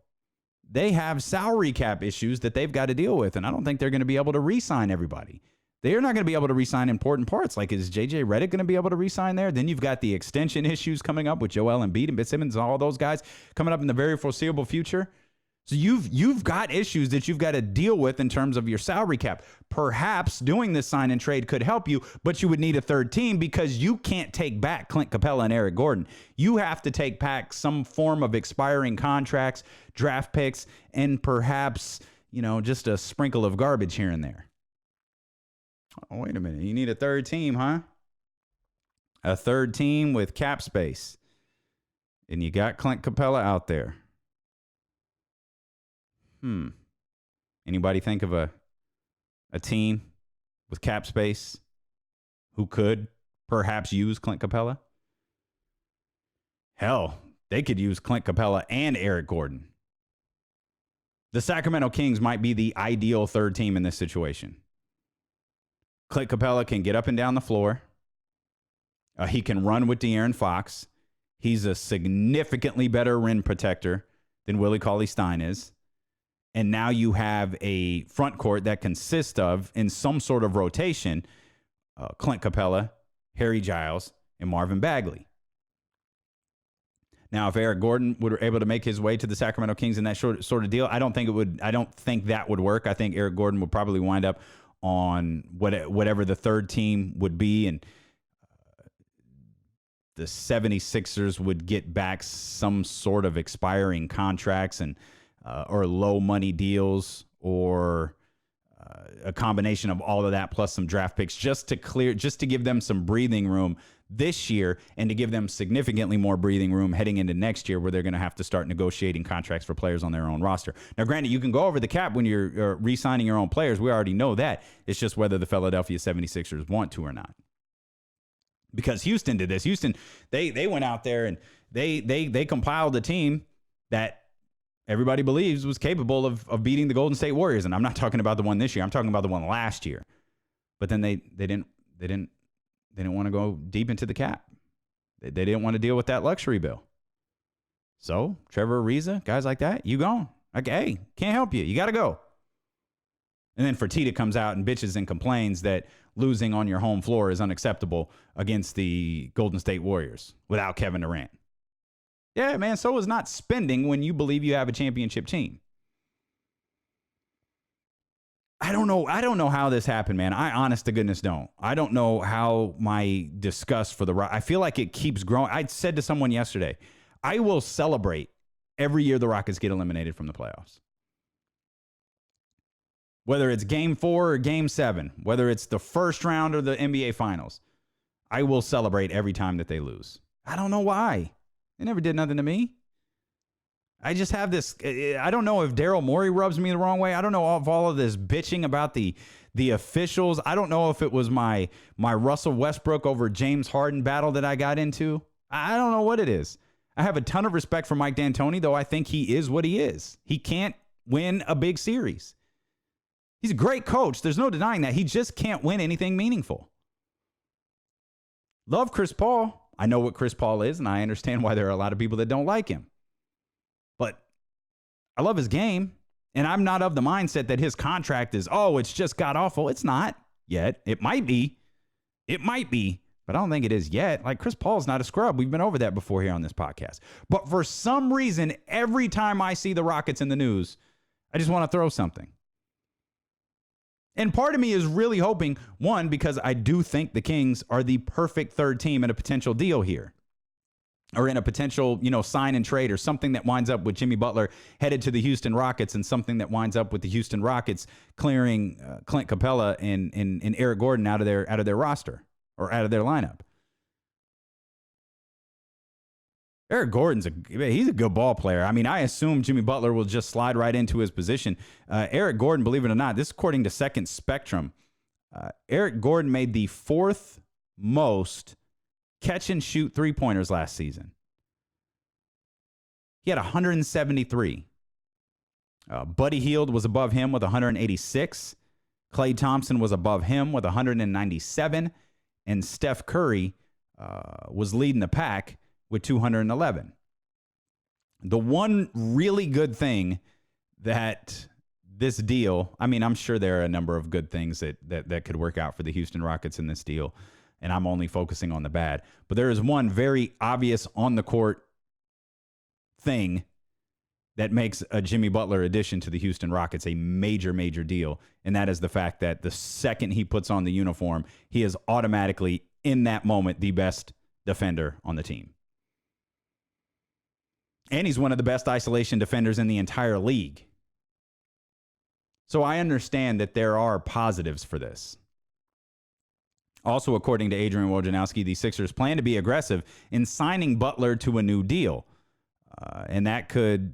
They have salary cap issues that they've got to deal with, and I don't think they're going to be able to re-sign everybody. They're not going to be able to re-sign important parts. Like, is J.J. Redick going to be able to re-sign there? Then you've got the extension issues coming up with Joel Embiid and Ben Simmons and all those guys coming up in the very foreseeable future. So you've got issues that you've got to deal with in terms of your salary cap. Perhaps doing this sign and trade could help you, but you would need a third team because you can't take back Clint Capella and Eric Gordon. You have to take back some form of expiring contracts, draft picks, and perhaps, just a sprinkle of garbage here and there. Oh, wait a minute. You need a third team, huh? A third team with cap space. And you got Clint Capella out there. Anybody think of a team with cap space who could perhaps use Clint Capella? Hell, they could use Clint Capella and Eric Gordon. The Sacramento Kings might be the ideal third team in this situation. Clint Capella can get up and down the floor. He can run with De'Aaron Fox. He's a significantly better rim protector than Willie Cauley Stein is. And now you have a front court that consists of, in some sort of rotation, Clint Capella, Harry Giles, and Marvin Bagley. Now, if Eric Gordon were able to make his way to the Sacramento Kings in that sort of deal, I don't think that would work. I think Eric Gordon would probably wind up on whatever the third team would be, and the 76ers would get back some sort of expiring contracts and or low money deals, or a combination of all of that plus some draft picks just to give them some breathing room this year and to give them significantly more breathing room heading into next year, where they're going to have to start negotiating contracts for players on their own roster. Now, granted, you can go over the cap when you're re-signing your own players. We already know that. It's just whether the Philadelphia 76ers want to or not. Because Houston did this. Houston, they went out there and they compiled a team that everybody believes was capable of beating the Golden State Warriors. And I'm not talking about the one this year. I'm talking about the one last year. But then they didn't want to go deep into the cap. They didn't want to deal with that luxury bill. So Trevor Ariza, guys like that, you gone. Like, hey, can't help you. You got to go. And then Fertitta comes out and bitches and complains that losing on your home floor is unacceptable against the Golden State Warriors without Kevin Durant. Yeah, man, so is not spending when you believe you have a championship team. I don't know how this happened, man. I honest to goodness don't. I don't know how my disgust for the Rockets, I feel like it keeps growing. I said to someone yesterday, I will celebrate every year the Rockets get eliminated from the playoffs. Whether it's game 4 or game 7, whether it's the first round or the NBA finals, I will celebrate every time that they lose. I don't know why. They never did nothing to me. I just have this, I don't know if Daryl Morey rubs me the wrong way. I don't know if all of this bitching about the officials. I don't know if it was my Russell Westbrook over James Harden battle that I got into. I don't know what it is. I have a ton of respect for Mike D'Antoni, though I think he is what he is. He can't win a big series. He's a great coach. There's no denying that. He just can't win anything meaningful. Love Chris Paul. I know what Chris Paul is, and I understand why there are a lot of people that don't like him. But I love his game. And I'm not of the mindset that his contract is, oh, it's just god awful. It's not yet. It might be. It might be. But I don't think it is yet. Like, Chris Paul's not a scrub. We've been over that before here on this podcast. But for some reason, every time I see the Rockets in the news, I just want to throw something. And part of me is really hoping, one, because I do think the Kings are the perfect third team in a potential deal here. Or in a potential, sign and trade, or something that winds up with Jimmy Butler headed to the Houston Rockets, and something that winds up with the Houston Rockets clearing Clint Capella and Eric Gordon out of their roster or out of their lineup. Eric Gordon's he's a good ball player. I mean, I assume Jimmy Butler will just slide right into his position. Eric Gordon, believe it or not, this is according to Second Spectrum. Eric Gordon made the fourth most catch and shoot three-pointers last season. He had 173. Buddy Hield was above him with 186. Klay Thompson was above him with 197. And Steph Curry was leading the pack with 211. The one really good thing that this deal, I mean, I'm sure there are a number of good things that could work out for the Houston Rockets in this deal, and I'm only focusing on the bad. But there is one very obvious on-the-court thing that makes a Jimmy Butler addition to the Houston Rockets a major, major deal, and that is the fact that the second he puts on the uniform, he is automatically, in that moment, the best defender on the team. And he's one of the best isolation defenders in the entire league. So I understand that there are positives for this. Also, according to Adrian Wojnarowski, the Sixers plan to be aggressive in signing Butler to a new deal. And that could,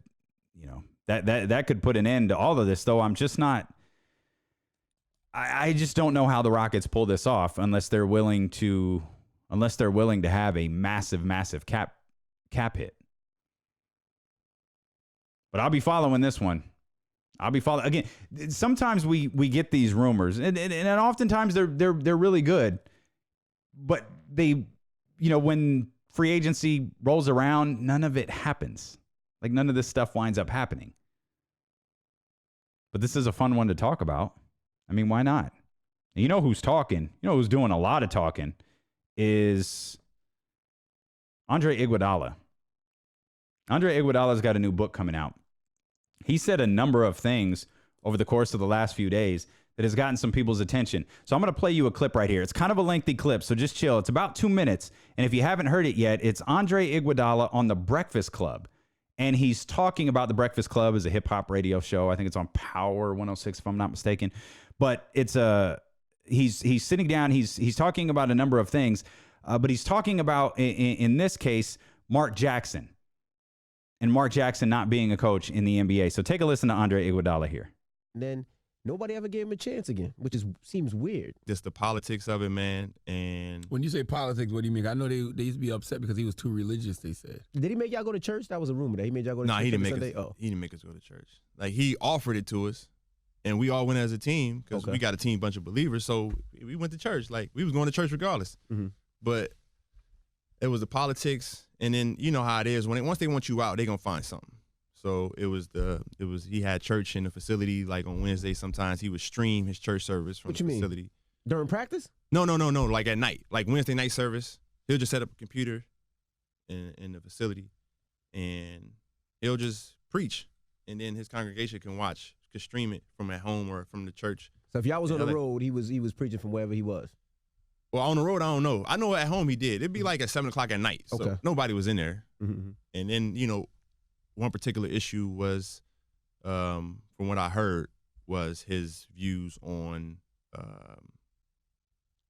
that could put an end to all of this, though I'm just not, I just don't know how the Rockets pull this off unless they're willing to have a massive, massive cap hit. But I'll be following this one. Again, sometimes we get these rumors, and oftentimes they're really good, but they, when free agency rolls around, none of it happens. Like, none of this stuff winds up happening. But this is a fun one to talk about. I mean, why not? And you know who's talking? You know who's doing a lot of talking is Andre Iguodala. Andre Iguodala's got a new book coming out. He said a number of things over the course of the last few days that has gotten some people's attention. So I'm going to play you a clip right here. It's kind of a lengthy clip, so just chill. It's about 2 minutes. And if you haven't heard it yet, it's Andre Iguodala on The Breakfast Club. And he's talking about The Breakfast Club as a hip-hop radio show. I think it's on Power 106, if I'm not mistaken. But it's he's sitting down. He's talking about a number of things. But he's talking about, in this case, Mark Jackson. And Mark Jackson not being a coach in the NBA. So take a listen to Andre Iguodala here. Then nobody ever gave him a chance again, which seems weird. Just the politics of it, man. And when you say politics, what do you mean? I know they used to be upset because he was too religious, they said. Did he make y'all go to church? That was a rumor that he made y'all go to church. No, he didn't make Sunday? us. He didn't make us go to church. Like, he offered it to us, and we all went as a team because we got a team bunch of believers. So we went to church. Like, we was going to church regardless. Mm-hmm. But it was the politics, and then you know how it is once they want you out, they gonna find something. So he had church in the facility, like on Wednesday. Sometimes he would stream his church service from the facility. During practice? No. Like at night, like Wednesday night service. He'll just set up a computer in the facility, and he'll just preach, and then his congregation can stream it from at home or from the church. So if y'all was on the road, he was preaching from wherever he was. Well, on the road, I don't know. I know at home he did. It'd be like at 7 o'clock at night, so nobody was in there. Mm-hmm. And then, one particular issue was, from what I heard, was his views on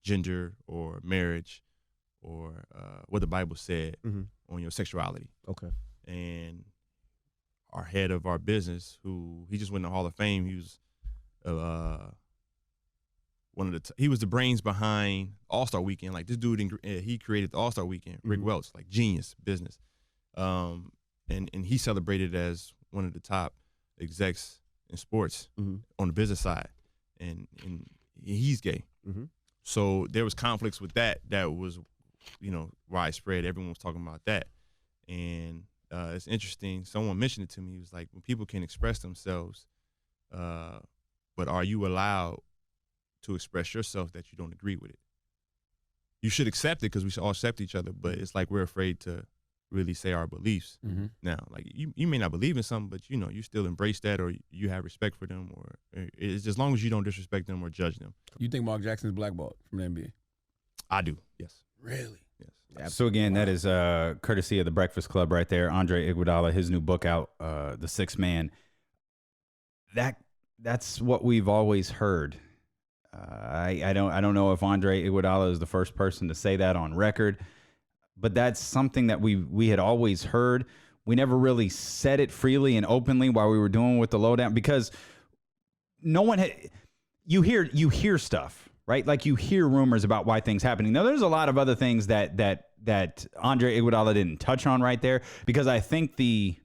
gender or marriage or what the Bible said on your sexuality. Okay. And our head of our business, who he just went in the Hall of Fame, he was he was the brains behind All-Star Weekend. Like, this dude, he created the All-Star Weekend. Rick Welch, like, genius business. And he celebrated as one of the top execs in sports on the business side. And he's gay. Mm-hmm. So there was conflicts with that was, widespread. Everyone was talking about that. And it's interesting. Someone mentioned it to me. He was like, when people can express themselves, but are you allowed to express yourself that you don't agree with it? You should accept it because we should all accept each other, but it's like we're afraid to really say our beliefs. Now, like you may not believe in something, but you still embrace that, or you have respect for them, or it's as long as you don't disrespect them or judge them. You think Mark Jackson is blackballed from the NBA? I do, yes. Really? Yes. So again, that is courtesy of the Breakfast Club right there. Andre Iguodala, his new book out, The Sixth Man. That's what we've always heard. I don't know if Andre Iguodala is the first person to say that on record, but that's something that we had always heard. We never really said it freely and openly while we were doing with the lowdown, because no one had. You hear stuff, right? Like you hear rumors about why things happening. Now there's a lot of other things that Andre Iguodala didn't touch on right there, because I think the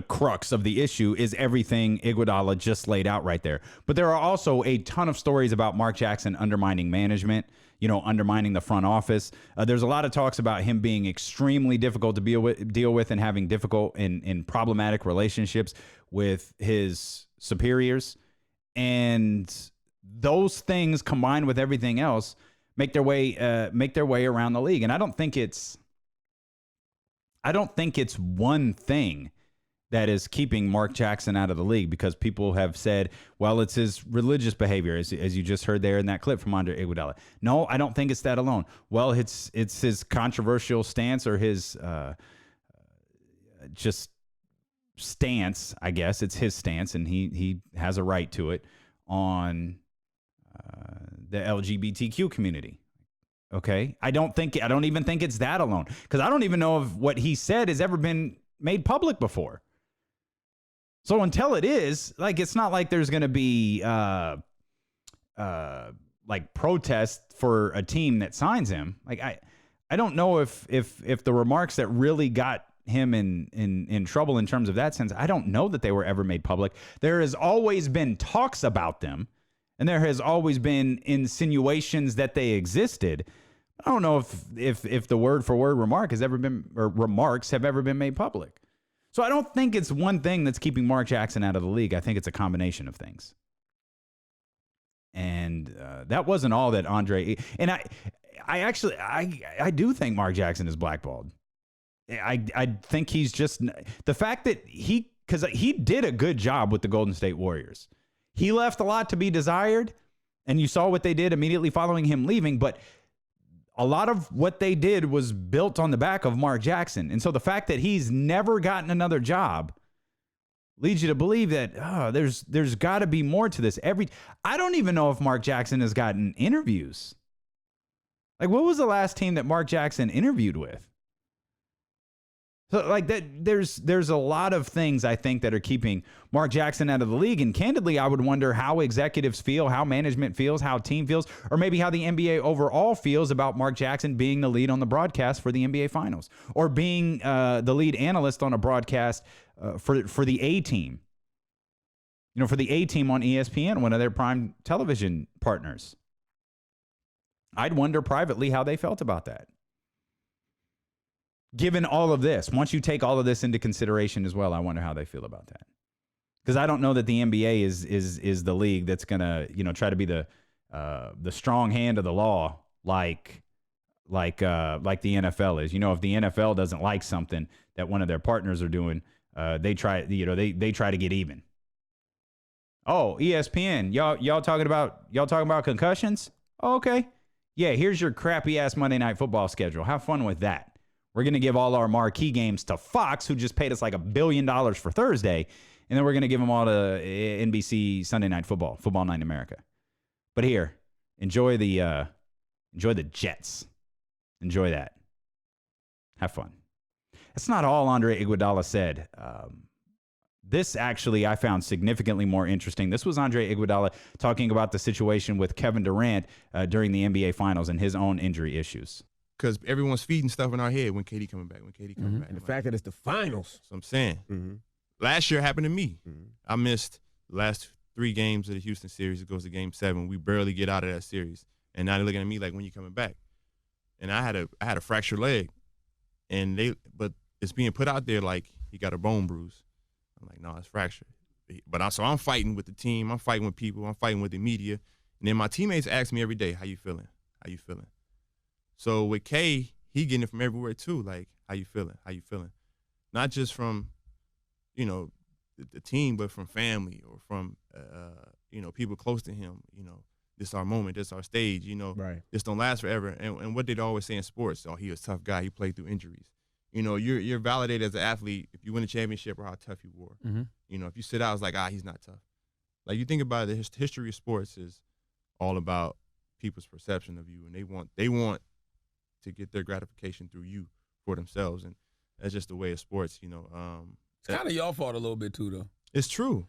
crux of the issue is everything Iguodala just laid out right there. But there are also a ton of stories about Mark Jackson undermining management, undermining the front office. There's a lot of talks about him being extremely difficult to deal with and having difficult and problematic relationships with his superiors. And those things combined with everything else make their way around the league. And I don't think it's one thing that is keeping Mark Jackson out of the league, because people have said, well, it's his religious behavior, as you just heard there in that clip from Andre Iguodala. No, I don't think it's that alone. Well, it's his controversial stance, or his just stance, I guess. It's his stance, and he has a right to it on the LGBTQ community. Okay, I don't even think it's that alone, because I don't even know if what he said has ever been made public before. So until it is, like, it's not like there's going to be like protest for a team that signs him. Like I don't know if the remarks that really got him in trouble in terms of that sense, I don't know that they were ever made public. There has always been talks about them, and there has always been insinuations that they existed. I don't know if the word for word remarks have ever been made public. So I don't think it's one thing that's keeping Mark Jackson out of the league. I think it's a combination of things. And that wasn't all that Andre. And I do think Mark Jackson is blackballed. I think he's just the fact that because he did a good job with the Golden State Warriors. He left a lot to be desired, and you saw what they did immediately following him leaving. But a lot of what they did was built on the back of Mark Jackson. And so the fact that he's never gotten another job leads you to believe that there's got to be more to this. I don't even know if Mark Jackson has gotten interviews. Like, what was the last team that Mark Jackson interviewed with? So, like, that, there's a lot of things, I think, that are keeping Mark Jackson out of the league. And candidly, I would wonder how executives feel, how management feels, how team feels, or maybe how the NBA overall feels about Mark Jackson being the lead on the broadcast for the NBA Finals, or being the lead analyst on a broadcast for the A team. For the A team on ESPN, one of their prime television partners. I'd wonder privately how they felt about that. Given all of this, once you take all of this into consideration as well, I wonder how they feel about that. Because I don't know that the NBA is the league that's gonna try to be the strong hand of the law like the NFL is. If the NFL doesn't like something that one of their partners are doing, they try to get even. Oh, ESPN, y'all talking about concussions? Oh, okay, yeah. Here's your crappy ass Monday Night Football schedule. Have fun with that. We're going to give all our marquee games to Fox, who just paid us like $1 billion for Thursday, and then we're going to give them all to NBC Sunday Night Football Night in America. But here, enjoy the Jets. Enjoy that. Have fun. That's not all Andre Iguodala said. This actually I found significantly more interesting. This was Andre Iguodala talking about the situation with Kevin Durant during the NBA Finals and his own injury issues. Because everyone's feeding stuff in our head when KD coming back, back. And the fact that it's the finals. That's what I'm saying. Mm-hmm. Last year happened to me. Mm-hmm. I missed the last 3 games of the Houston series. It goes to Game 7. We barely get out of that series. And now they're looking at me like, when you coming back? And I had a fractured leg. But it's being put out there like he got a bone bruise. I'm like, no, it's fractured. But I'm fighting with the team. I'm fighting with people. I'm fighting with the media. And then my teammates ask me every day, how you feeling? How you feeling? So with K, he getting it from everywhere too. Like, how you feeling? How you feeling? Not just from, you know, the team, but from family or from, you know, people close to him. You know, this our moment. This our stage. You know, Right. This don't last forever. And what they'd always say in sports, oh, he was a tough guy. He played through injuries. You know, you're validated as an athlete if you win a championship or how tough you were. Mm-hmm. You know, if you sit out, it's like, he's not tough. Like, you think about it, the history of sports is all about people's perception of you, and they want to get their gratification through you for themselves, and that's just the way of sports, you know. It's kind of your fault a little bit too, though. It's true.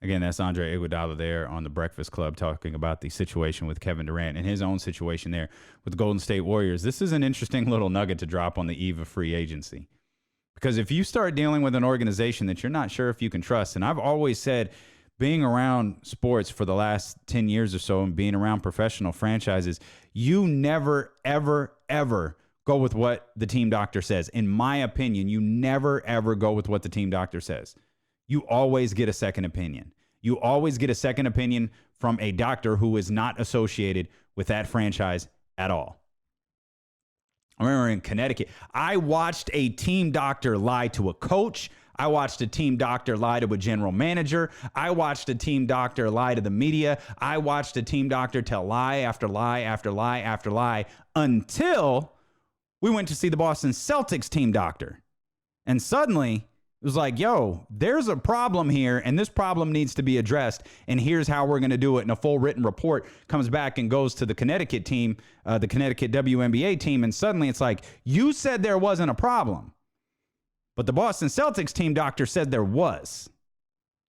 Again, that's Andre Iguodala there on the Breakfast Club talking about the situation with Kevin Durant and his own situation there with the Golden State Warriors. This is an interesting little nugget to drop on the eve of free agency. Because if you start dealing with an organization that you're not sure if you can trust, and I've always said, being around sports for the last 10 years or so and being around professional franchises, you never, ever, ever go with what the team doctor says. In my opinion, you never, ever go with what the team doctor says. You always get a second opinion. You always get a second opinion from a doctor who is not associated with that franchise at all. I remember in Connecticut, I watched a team doctor lie to a coach. I watched a team doctor lie to a general manager. I watched a team doctor lie to the media. I watched a team doctor tell lie after lie after lie after lie until we went to see the Boston Celtics team doctor. And suddenly it was like, yo, there's a problem here, and this problem needs to be addressed, and here's how we're going to do it. And a full written report comes back and goes to the Connecticut team, the Connecticut WNBA team, and suddenly it's like, you said there wasn't a problem, but the Boston Celtics team doctor said there was.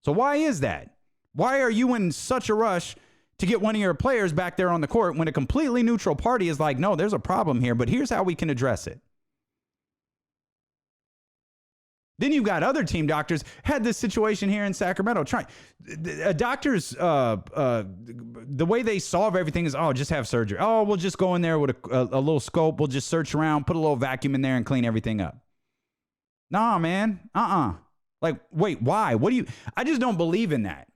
So why is that? Why are you in such a rush to get one of your players back there on the court when a completely neutral party is like, no, there's a problem here, but here's how we can address it? Then you've got other team doctors. Had this situation here in Sacramento. Doctors, the way they solve everything is, oh, just have surgery. Oh, we'll just go in there with a little scope. We'll just search around, put a little vacuum in there and clean everything up. Nah, man. Like, wait, why? I just don't believe in that.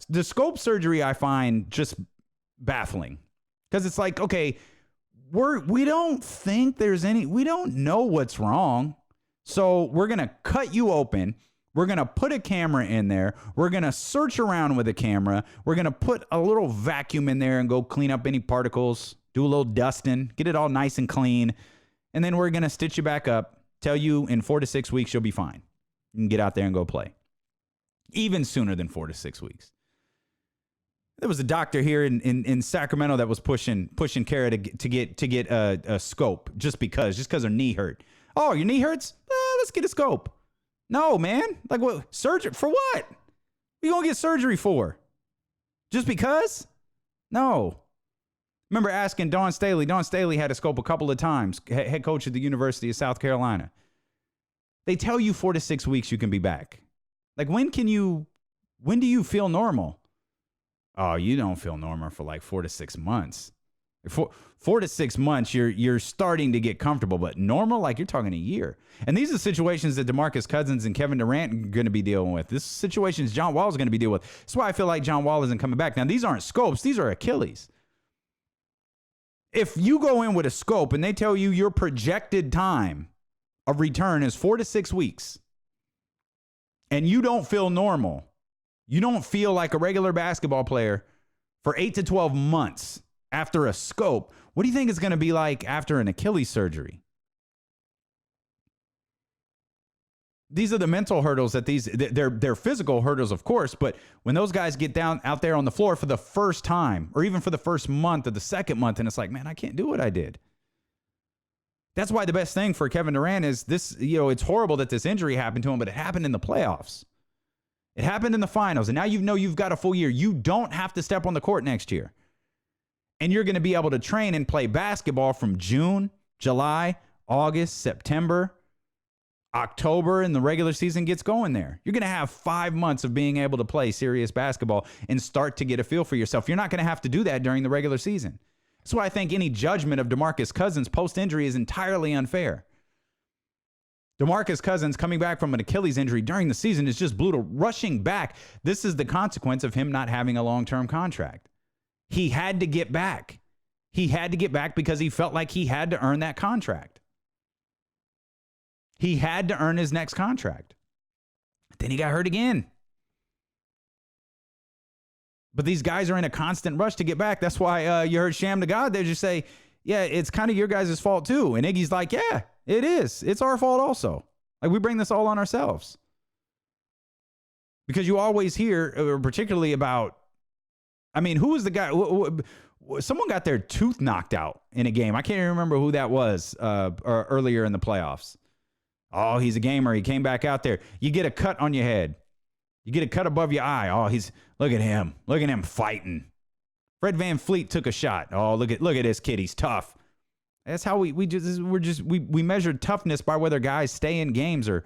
The scope surgery I find just baffling. Because it's like, okay, we don't think we don't know what's wrong. So we're going to cut you open. We're going to put a camera in there. We're going to search around with a camera. We're going to put a little vacuum in there and go clean up any particles, do a little dusting, get it all nice and clean. And then we're going to stitch you back up, tell you in 4 to 6 weeks you'll be fine. You can get out there and go play. Even sooner than 4 to 6 weeks. There was a doctor here in Sacramento that was pushing Kara to get a scope just because her knee hurt. Oh, your knee hurts? Let's get a scope. No, man. Like, what? Surgery? For what? What are you going to get surgery for? Just because? No. Remember asking Dawn Staley. Dawn Staley had a scope a couple of times, head coach at the University of South Carolina. They tell you 4 to 6 weeks you can be back. Like, when do you feel normal? Oh, you don't feel normal for like 4 to 6 months. 4 to 6 months, you're starting to get comfortable, but normal, like you're talking a year. And these are situations that DeMarcus Cousins and Kevin Durant are going to be dealing with. This situations John Wall is going to be dealing with. That's why I feel like John Wall isn't coming back. Now, these aren't scopes. These are Achilles. If you go in with a scope and they tell you your projected time of return is 4 to 6 weeks, and you don't feel normal, you don't feel like a regular basketball player for 8 to 12 months after a scope, what do you think it's going to be like after an Achilles surgery? These are the mental hurdles that they're physical hurdles, of course, but when those guys get down out there on the floor for the first time, or even for the first month or the second month, and it's like, man, I can't do what I did. That's why the best thing for Kevin Durant is this, it's horrible that this injury happened to him, but it happened in the playoffs. It happened in the finals, and now you've got a full year. You don't have to step on the court next year. And you're going to be able to train and play basketball from June, July, August, September, October, and the regular season gets going there. You're going to have 5 months of being able to play serious basketball and start to get a feel for yourself. You're not going to have to do that during the regular season. That's why I think any judgment of DeMarcus Cousins post-injury is entirely unfair. DeMarcus Cousins coming back from an Achilles injury during the season is just brutal. Rushing back, this is the consequence of him not having a long-term contract. He had to get back. He had to get back because he felt like he had to earn that contract. He had to earn his next contract. Then he got hurt again. But these guys are in a constant rush to get back. That's why you heard Sham to God there just say, yeah, it's kind of your guys' fault too. And Iggy's like, yeah, it is. It's our fault also. Like, we bring this all on ourselves. Because you always hear, particularly about, I mean, who was the guy? Someone got their tooth knocked out in a game. I can't even remember who that was earlier in the playoffs. Oh, he's a gamer. He came back out there. You get a cut on your head. You get a cut above your eye. Oh, look at him. Look at him fighting. Fred VanVleet took a shot. Oh, look at this kid. He's tough. That's how we measure toughness by whether guys stay in games or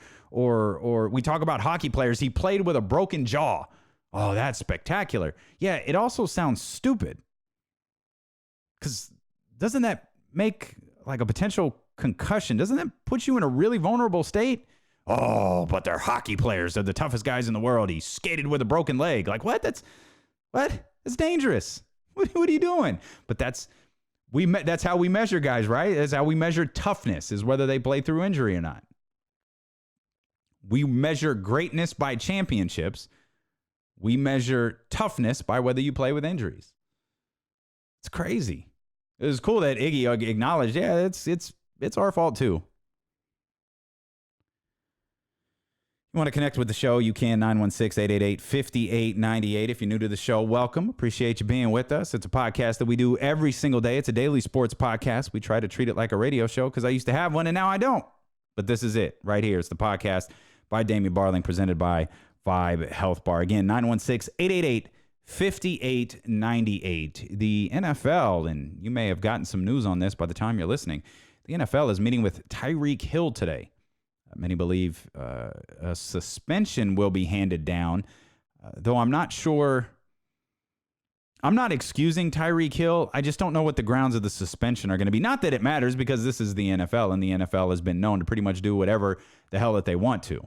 we talk about hockey players. He played with a broken jaw. Oh, that's spectacular. Yeah, it also sounds stupid. Because doesn't that make like a potential concussion? Doesn't that put you in a really vulnerable state? Oh, but they're hockey players. They're the toughest guys in the world. He skated with a broken leg. Like, what? That's dangerous. What are you doing? But that's how we measure guys, right? That's how we measure toughness, is whether they play through injury or not. We measure greatness by championships. We measure toughness by whether you play with injuries. It's crazy. It was cool that Iggy acknowledged, yeah, it's our fault too. You want to connect with the show, you can, 916-888-5898. If you're new to the show, welcome. Appreciate you being with us. It's a podcast that we do every single day. It's a daily sports podcast. We try to treat it like a radio show because I used to have one and now I don't. But this is it right here. It's the podcast by Damian Barling, presented by Vibe Health Bar. Again, 916-888-5898. The NFL, and you may have gotten some news on this by the time you're listening, the NFL is meeting with Tyreek Hill today. Many believe a suspension will be handed down, though I'm not sure. I'm not excusing Tyreek Hill. I just don't know what the grounds of the suspension are going to be. Not that it matters, because this is the NFL, and the NFL has been known to pretty much do whatever the hell that they want to.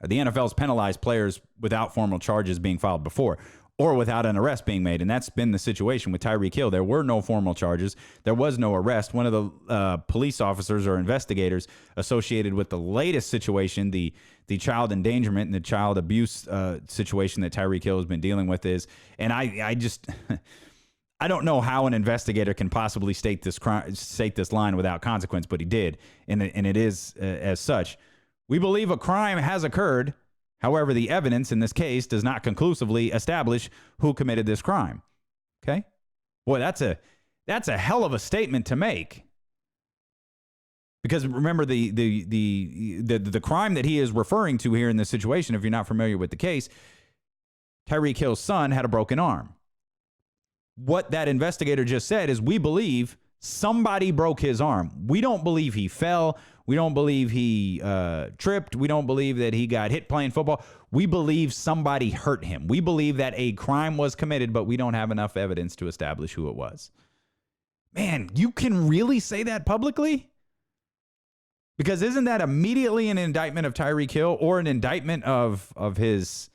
The NFL's penalized players without formal charges being filed before, or without an arrest being made. And that's been the situation with Tyreek Hill. There were no formal charges. There was no arrest. One of the police officers or investigators associated with the latest situation, the child endangerment and the child abuse situation that Tyreek Hill has been dealing with is, and I just, I don't know how an investigator can possibly state this line without consequence, but he did. And it is as such. We believe a crime has occurred. However, the evidence in this case does not conclusively establish who committed this crime. Okay? Boy, that's a hell of a statement to make. Because remember, the crime that he is referring to here in this situation, if you're not familiar with the case, Tyreek Hill's son had a broken arm. What that investigator just said is, we believe somebody broke his arm. We don't believe he fell. We don't believe he tripped. We don't believe that he got hit playing football. We believe somebody hurt him. We believe that a crime was committed, but we don't have enough evidence to establish who it was. Man, you can really say that publicly? Because isn't that immediately an indictment of Tyreek Hill, or an indictment of his,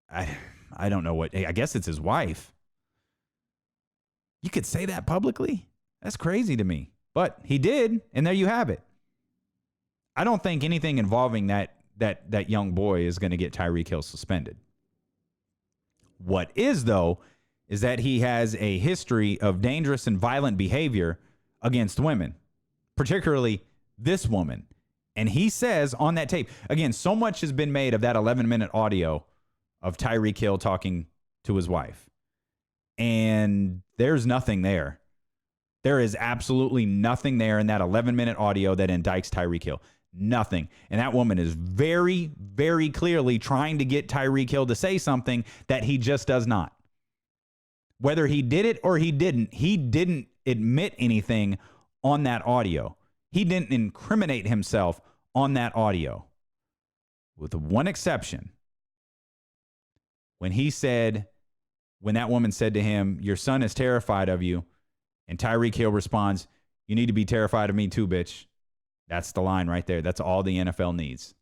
I don't know what, I guess it's his wife. You could say that publicly? That's crazy to me. But he did, and there you have it. I don't think anything involving that young boy is going to get Tyreek Hill suspended. What is, though, is that he has a history of dangerous and violent behavior against women, particularly this woman. And he says on that tape, again, so much has been made of that 11-minute audio of Tyreek Hill talking to his wife. And there's nothing there. There is absolutely nothing there in that 11-minute audio that indicts Tyreek Hill. Nothing. And that woman is very, very clearly trying to get Tyreek Hill to say something that he just does not. Whether he did it or he didn't admit anything on that audio. He didn't incriminate himself on that audio. With one exception. When that woman said to him, "Your son is terrified of you," and Tyreek Hill responds, "You need to be terrified of me too, bitch." That's the line right there. That's all the NFL needs.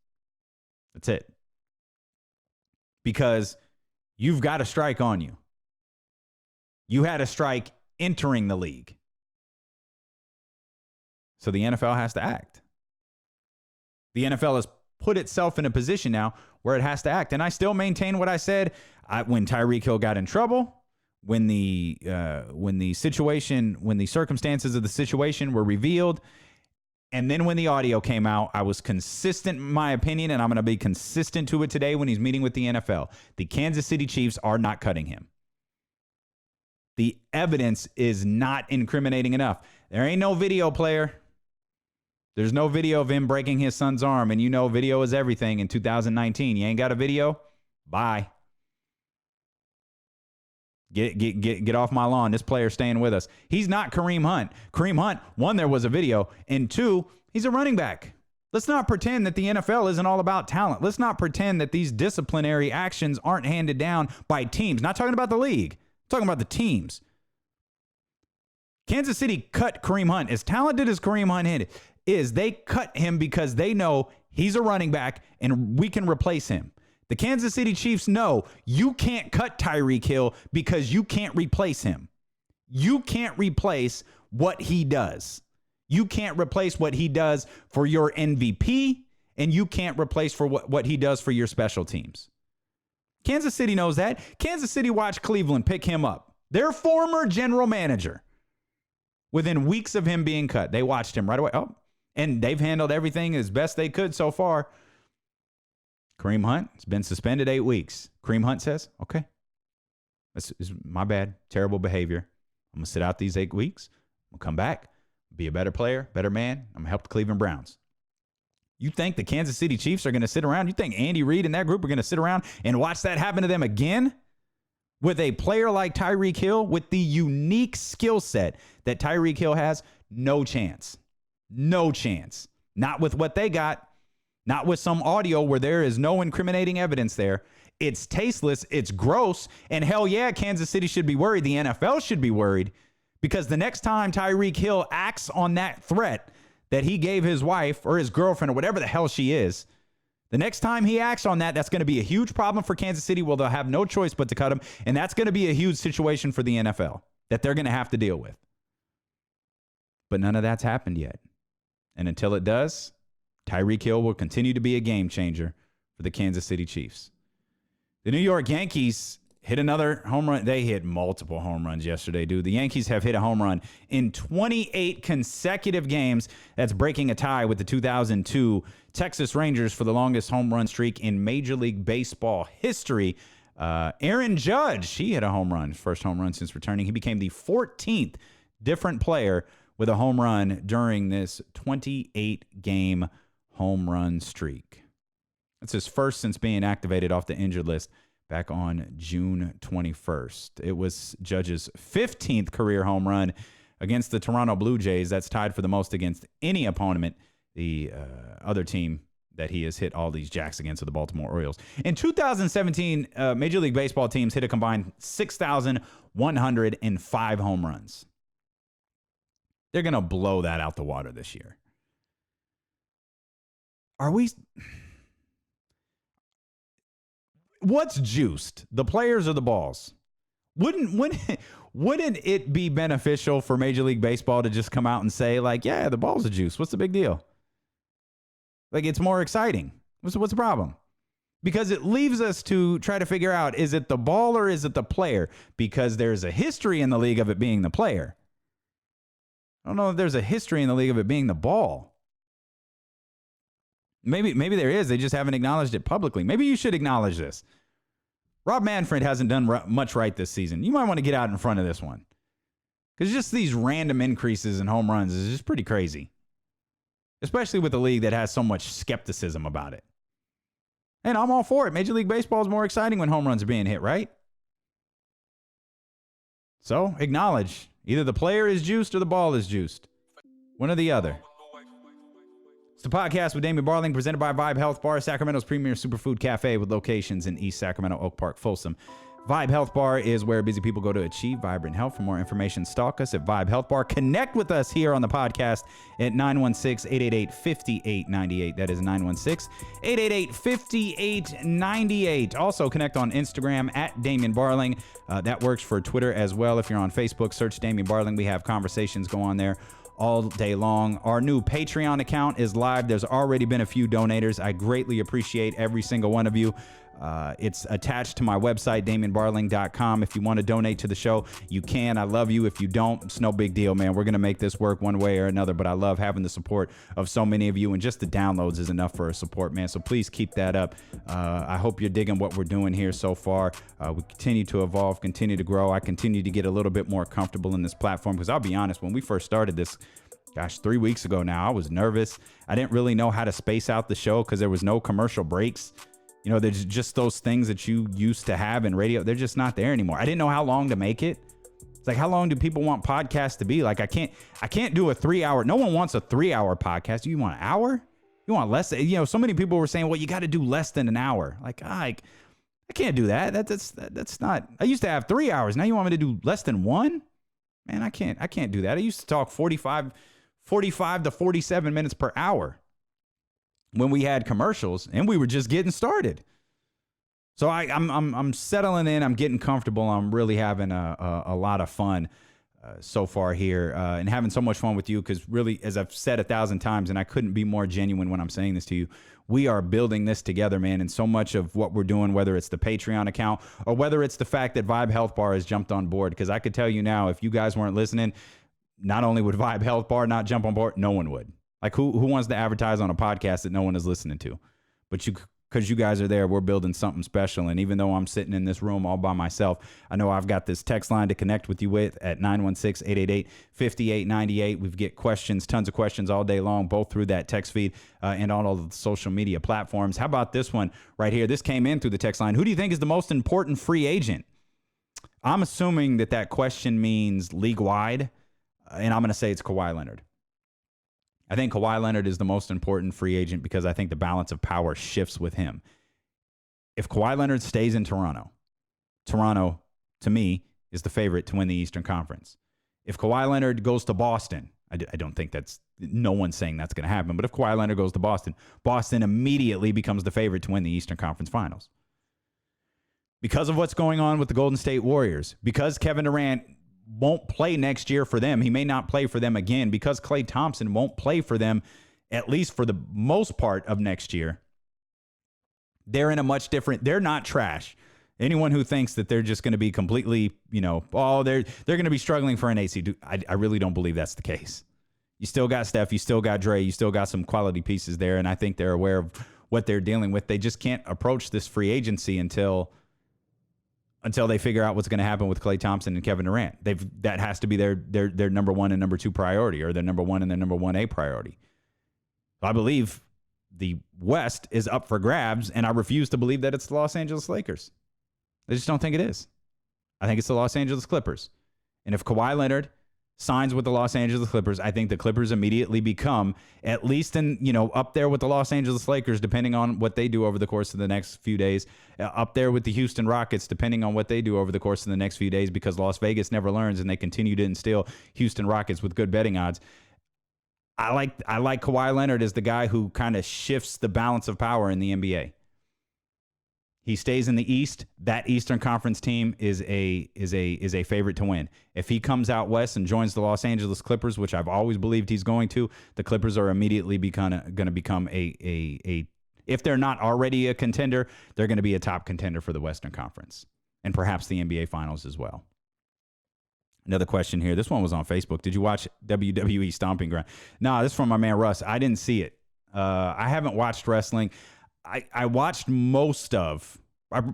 That's it. Because you've got a strike on you. You had a strike entering the league. So the NFL has to act. The NFL has put itself in a position now where it has to act. And I still maintain what I said when Tyreek Hill got in trouble, when the circumstances of the situation were revealed, and then when the audio came out. I was consistent in my opinion, and I'm going to be consistent to it today when he's meeting with the NFL. The Kansas City Chiefs are not cutting him. The evidence is not incriminating enough. There ain't no video, player. There's no video of him breaking his son's arm, and you know video is everything in 2019. You ain't got a video? Bye. Get off my lawn. This player's staying with us. He's not Kareem Hunt. Kareem Hunt, one, there was a video, and two, he's a running back. Let's not pretend that the NFL isn't all about talent. Let's not pretend that these disciplinary actions aren't handed down by teams. Not talking about the league. I'm talking about the teams. Kansas City cut Kareem Hunt. As talented as Kareem Hunt is, they cut him because they know he's a running back and we can replace him. The Kansas City Chiefs know you can't cut Tyreek Hill because you can't replace him. You can't replace what he does. You can't replace what he does for your MVP, and you can't replace for what he does for your special teams. Kansas City knows that. Kansas City watched Cleveland pick him up. Their former general manager. Within weeks of him being cut, they watched him right away. Oh, and they've handled everything as best they could so far. Kareem Hunt has been suspended 8 weeks. Kareem Hunt says, okay, this is my bad, terrible behavior. I'm going to sit out these 8 weeks. I'm going to come back, be a better player, better man. I'm going to help the Cleveland Browns. You think the Kansas City Chiefs are going to sit around? You think Andy Reid and that group are going to sit around and watch that happen to them again? With a player like Tyreek Hill, with the unique skill set that Tyreek Hill has, no chance. No chance. Not with what they got. Not with some audio where there is no incriminating evidence there. It's tasteless. It's gross. And hell yeah, Kansas City should be worried. The NFL should be worried because the next time Tyreek Hill acts on that threat that he gave his wife or his girlfriend or whatever the hell she is, the next time he acts on that, that's going to be a huge problem for Kansas City. Well, they'll have no choice but to cut him. And that's going to be a huge situation for the NFL that they're going to have to deal with. But none of that's happened yet. And until it does, Tyreek Hill will continue to be a game changer for the Kansas City Chiefs. The New York Yankees hit another home run. They hit multiple home runs yesterday, dude. The Yankees have hit a home run in 28 consecutive games. That's breaking a tie with the 2002 Texas Rangers for the longest home run streak in Major League Baseball history. Aaron Judge, he hit a home run, first home run since returning. He became the 14th different player with a home run during this 28-game home run streak. That's his first since being activated off the injured list back on June 21st. It was Judge's 15th career home run against the Toronto Blue Jays. That's tied for the most against any opponent, the other team that he has hit all these jacks against, the Baltimore Orioles. In 2017, Major League Baseball teams hit a combined 6,105 home runs. They're going to blow that out the water this year. Are we... What's juiced? The players or the balls? Wouldn't it be beneficial for Major League Baseball to just come out and say, like, yeah, the balls are juiced. What's the big deal? Like, it's more exciting. What's the problem? Because it leaves us to try to figure out, is it the ball or is it the player? Because there's a history in the league of it being the player. I don't know if there's a history in the league of it being the ball. Maybe there is. They just haven't acknowledged it publicly. Maybe you should acknowledge this. Rob Manfred hasn't done much right this season. You might want to get out in front of this one. Because just these random increases in home runs is just pretty crazy. Especially with a league that has so much skepticism about it. And I'm all for it. Major League Baseball is more exciting when home runs are being hit, right? So, acknowledge. Either the player is juiced or the ball is juiced. One or the other. It's the podcast with Damian Barling, presented by Vibe Health Bar, Sacramento's premier superfood cafe with locations in East Sacramento, Oak Park, Folsom, Vibe Health Bar is where busy people go to achieve vibrant health. For more information, stalk us at Vibe Health Bar. Connect with us here on the podcast at 916-888-5898. That is 916-888-5898. Also, connect on Instagram at Damian Barling. That works for Twitter as well. If you're on Facebook, search Damian Barling. We have conversations go on there all day long. Our new Patreon account is live. There's already been a few donators. I greatly appreciate every single one of you. It's attached to my website, DamianBarling.com. If you want to donate to the show, you can. I love you. If you don't, it's no big deal, man. We're going to make this work one way or another, but I love having the support of so many of you, and just the downloads is enough for a support, man. So please keep that up. I hope you're digging what we're doing here so far. We continue to evolve, continue to grow. I continue to get a little bit more comfortable in this platform, because I'll be honest, when we first started this, 3 weeks ago now, I was nervous. I didn't really know how to space out the show because there was no commercial breaks. You know, there's just those things that you used to have in radio. They're just not there anymore. I didn't know how long to make it. It's like, how long do people want podcasts to be? Like, I can't do a 3 hour. No one wants a 3 hour podcast. You want an hour? You want less? You know, so many people were saying, well, you got to do less than an hour. Like, I can't do that. That's not. I used to have 3 hours. Now you want me to do less than one? Man, I can't do that. I used to talk 45 to 47 minutes per hour when we had commercials and we were just getting started. So I'm settling in. I'm getting comfortable. I'm really having a lot of fun so far here, and having so much fun with you, because really, as I've said 1,000 times, and I couldn't be more genuine when I'm saying this to you, we are building this together, man. And so much of what we're doing, whether it's the Patreon account or whether it's the fact that Vibe Health Bar has jumped on board, because I could tell you now, if you guys weren't listening, not only would Vibe Health Bar not jump on board, no one would. Like, who wants to advertise on a podcast that no one is listening to? But because you guys are there, we're building something special. And even though I'm sitting in this room all by myself, I know I've got this text line to connect with you with at 916-888-5898. We've get questions, tons of questions all day long, both through that text feed and on all of the social media platforms. How about this one right here? This came in through the text line. Who do you think is the most important free agent? I'm assuming that question means league-wide, and I'm going to say it's Kawhi Leonard. I think Kawhi Leonard is the most important free agent because I think the balance of power shifts with him. If Kawhi Leonard stays in Toronto, to me, is the favorite to win the Eastern Conference. If Kawhi Leonard goes to Boston, I don't think no one's saying that's going to happen, but if Kawhi Leonard goes to Boston, Boston immediately becomes the favorite to win the Eastern Conference Finals. Because of what's going on with the Golden State Warriors, because Kevin Durant won't play next year for them. He may not play for them again, because Klay Thompson won't play for them, at least for the most part of next year. They're in a much different, they're not trash. Anyone who thinks that they're just going to be completely, they're going to be struggling for an AC. I really don't believe that's the case. You still got Steph, you still got Dre, you still got some quality pieces there, and I think they're aware of what they're dealing with. They just can't approach this free agency until they figure out what's going to happen with Klay Thompson and Kevin Durant. That has to be their number one and number two priority, or their number one and their number 1A priority. I believe the West is up for grabs, and I refuse to believe that it's the Los Angeles Lakers. I just don't think it is. I think it's the Los Angeles Clippers. And if Kawhi Leonard signs with the Los Angeles Clippers, I think the Clippers immediately become at least up there with the Los Angeles Lakers, depending on what they do over the course of the next few days, up there with the Houston Rockets, depending on what they do over the course of the next few days, because Las Vegas never learns and they continue to instill Houston Rockets with good betting odds. I like Kawhi Leonard as the guy who kind of shifts the balance of power in the NBA. He stays in the East. That Eastern Conference team is a favorite to win. If he comes out west and joins the Los Angeles Clippers, which I've always believed he's going to, the Clippers are immediately going to become a if they're not already a contender, they're going to be a top contender for the Western Conference and perhaps the NBA Finals as well. Another question here. This one was on Facebook. Did you watch WWE Stomping Ground? No, this is from my man Russ. I didn't see it. I haven't watched wrestling. I watched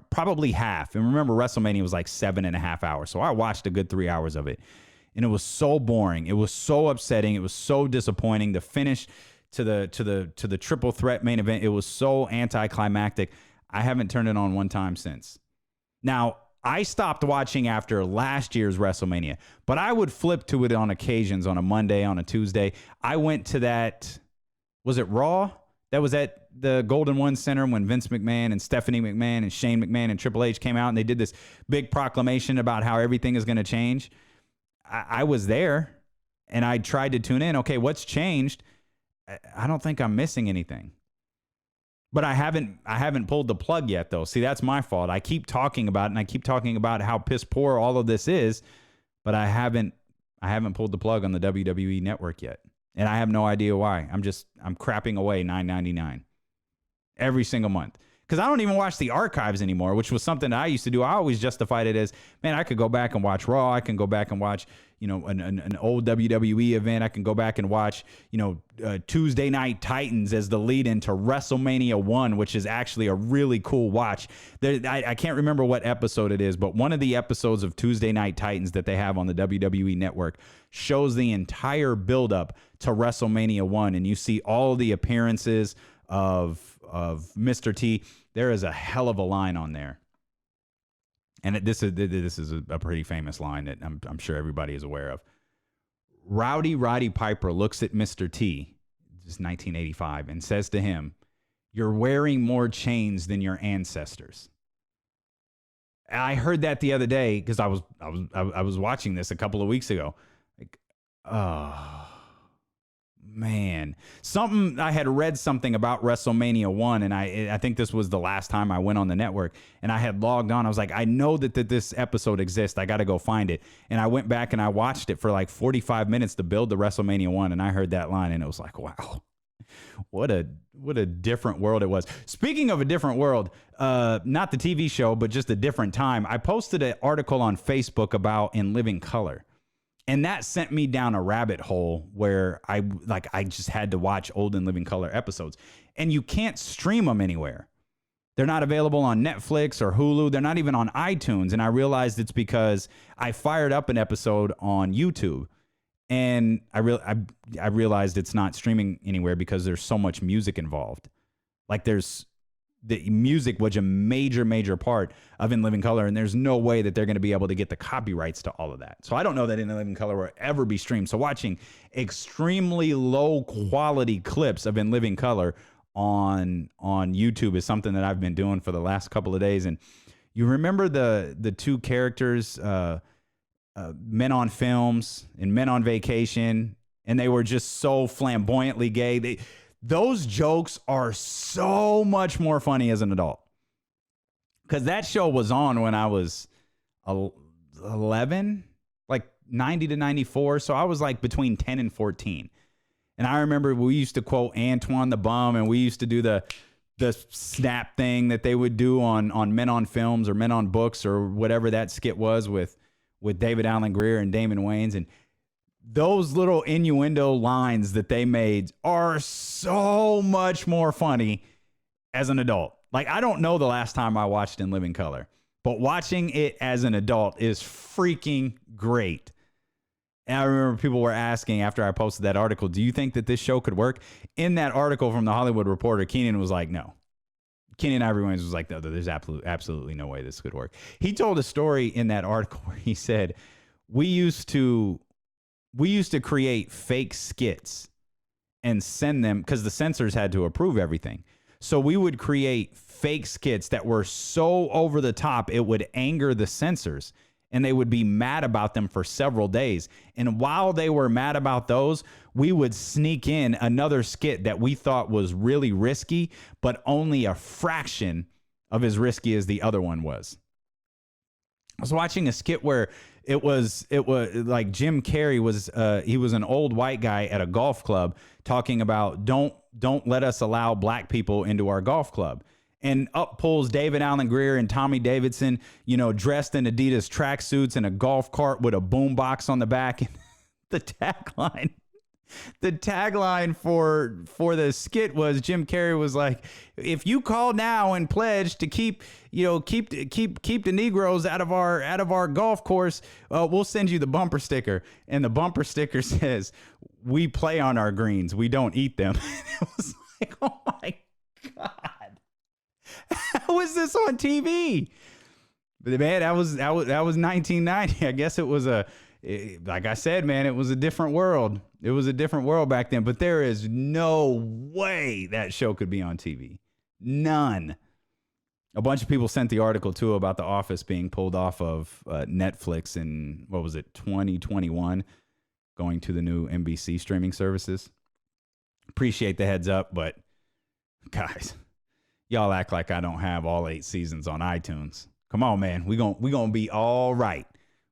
probably half. And remember, WrestleMania was like 7.5 hours. So I watched a good 3 hours of it. And it was so boring. It was so upsetting. It was so disappointing. The finish to the triple threat main event, it was so anticlimactic. I haven't turned it on one time since. Now, I stopped watching after last year's WrestleMania, but I would flip to it on occasions, on a Monday, on a Tuesday. I went to that, was it Raw? That was at the Golden One Center when Vince McMahon and Stephanie McMahon and Shane McMahon and Triple H came out and they did this big proclamation about how everything is going to change. I was there and I tried to tune in. Okay, what's changed? I don't think I'm missing anything. But I haven't pulled the plug yet, though. See, that's my fault. I keep talking about it, and I keep talking about how piss poor all of this is, but I haven't pulled the plug on the WWE Network yet, and I have no idea why. I'm crapping away $9.99 every single month because I don't even watch the archives anymore, which was something that I used to do. I always justified it as, man, I could go back and watch Raw. I can go back and watch, an old WWE event. I can go back and watch, Tuesday Night Titans as the lead into WrestleMania 1, which is actually a really cool watch. I can't remember what episode it is, but one of the episodes of Tuesday Night Titans that they have on the WWE Network shows the entire buildup to WrestleMania 1, and you see all the appearances of Mr. T. There is a hell of a line on there. And this is a pretty famous line that I'm sure everybody is aware of. Rowdy Roddy Piper looks at Mr. T, this is 1985, and says to him, "You're wearing more chains than your ancestors." I heard that the other day because I was watching this a couple of weeks ago. Like, oh man, I had read something about WrestleMania 1, and I think this was the last time I went on the network, and I had logged on. I was like, I know that this episode exists. I got to go find it. And I went back and I watched it for like 45 minutes to build the WrestleMania 1, and I heard that line, and it was like, wow, what a different world it was. Speaking of a different world, not the TV show, but just a different time, I posted an article on Facebook about In Living Color. And that sent me down a rabbit hole where I just had to watch old In Living Color episodes. And you can't stream them anywhere. They're not available on Netflix or Hulu. They're not even on iTunes. And I realized it's because I fired up an episode on YouTube. And I realized it's not streaming anywhere because there's so much music involved. Like the music was a major part of In Living Color, and there's no way that they're going to be able to get the copyrights to all of that. So I don't know that In Living Color will ever be streamed. So watching extremely low quality clips of In Living Color on YouTube is something that I've been doing for the last couple of days. And you remember the two characters, Men on Films and Men on Vacation, and they were just so flamboyantly gay. Those jokes are so much more funny as an adult. Because that show was on when I was 11, like 90 to 94. So I was like between 10 and 14. And I remember we used to quote Antoine the Bum, and we used to do the snap thing that they would do on Men on Films or Men on Books or whatever that skit was with David Allen Greer and Damon Wayans. And those little innuendo lines that they made are so much more funny as an adult. Like, I don't know the last time I watched In Living Color, but watching it as an adult is freaking great. And I remember people were asking after I posted that article, do you think that this show could work? In that article from the Hollywood Reporter, Keenan was like, no. Keenan Ivory Wayans was like, no, there's absolutely no way this could work. He told a story in that article where he said, we used to create fake skits and send them because the censors had to approve everything. So we would create fake skits that were so over the top, it would anger the censors and they would be mad about them for several days. And while they were mad about those, we would sneak in another skit that we thought was really risky, but only a fraction of as risky as the other one was. I was watching a skit where it was like Jim Carrey was he was an old white guy at a golf club talking about don't let us allow black people into our golf club. And up pulls David Allen Greer and Tommy Davidson, dressed in Adidas tracksuits and a golf cart with a boombox on the back. And the tagline for the skit was Jim Carrey was like, if you call now and pledge to keep the Negroes out of our golf course, we'll send you the bumper sticker. And the bumper sticker says, we play on our greens, we don't eat them. It was like, oh my God, how was this on TV? But man, that was 1990. I guess it was a like I said, man, it was a different world. It was a different world back then. But there is no way that show could be on TV. None. A bunch of people sent the article, too, about The Office being pulled off of Netflix in, 2021, going to the new NBC streaming services. Appreciate the heads up, but guys, y'all act like I don't have all 8 seasons on iTunes. Come on, man. We gonna be all right.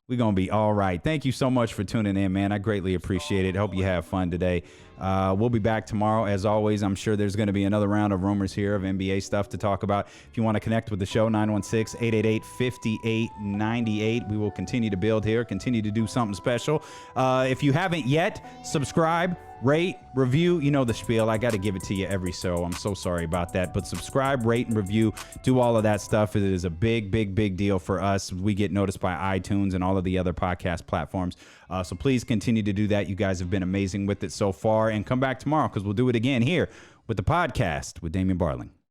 We're going to be all right. Thank you so much for tuning in, man. I greatly appreciate it. Hope you have fun today. We'll be back tomorrow. As always, I'm sure there's going to be another round of rumors here of NBA stuff to talk about. If you want to connect with the show, 916-888-5898. We will continue to build here, continue to do something special. If you haven't yet, subscribe, rate, review. You know the spiel. I got to give it to you every so. I'm so sorry about that. But subscribe, rate, and review. Do all of that stuff. It is a big, big, big deal for us. We get noticed by iTunes and all of the other podcast platforms. So please continue to do that. You guys have been amazing with it so far. And come back tomorrow because we'll do it again here with the podcast with Damian Barling.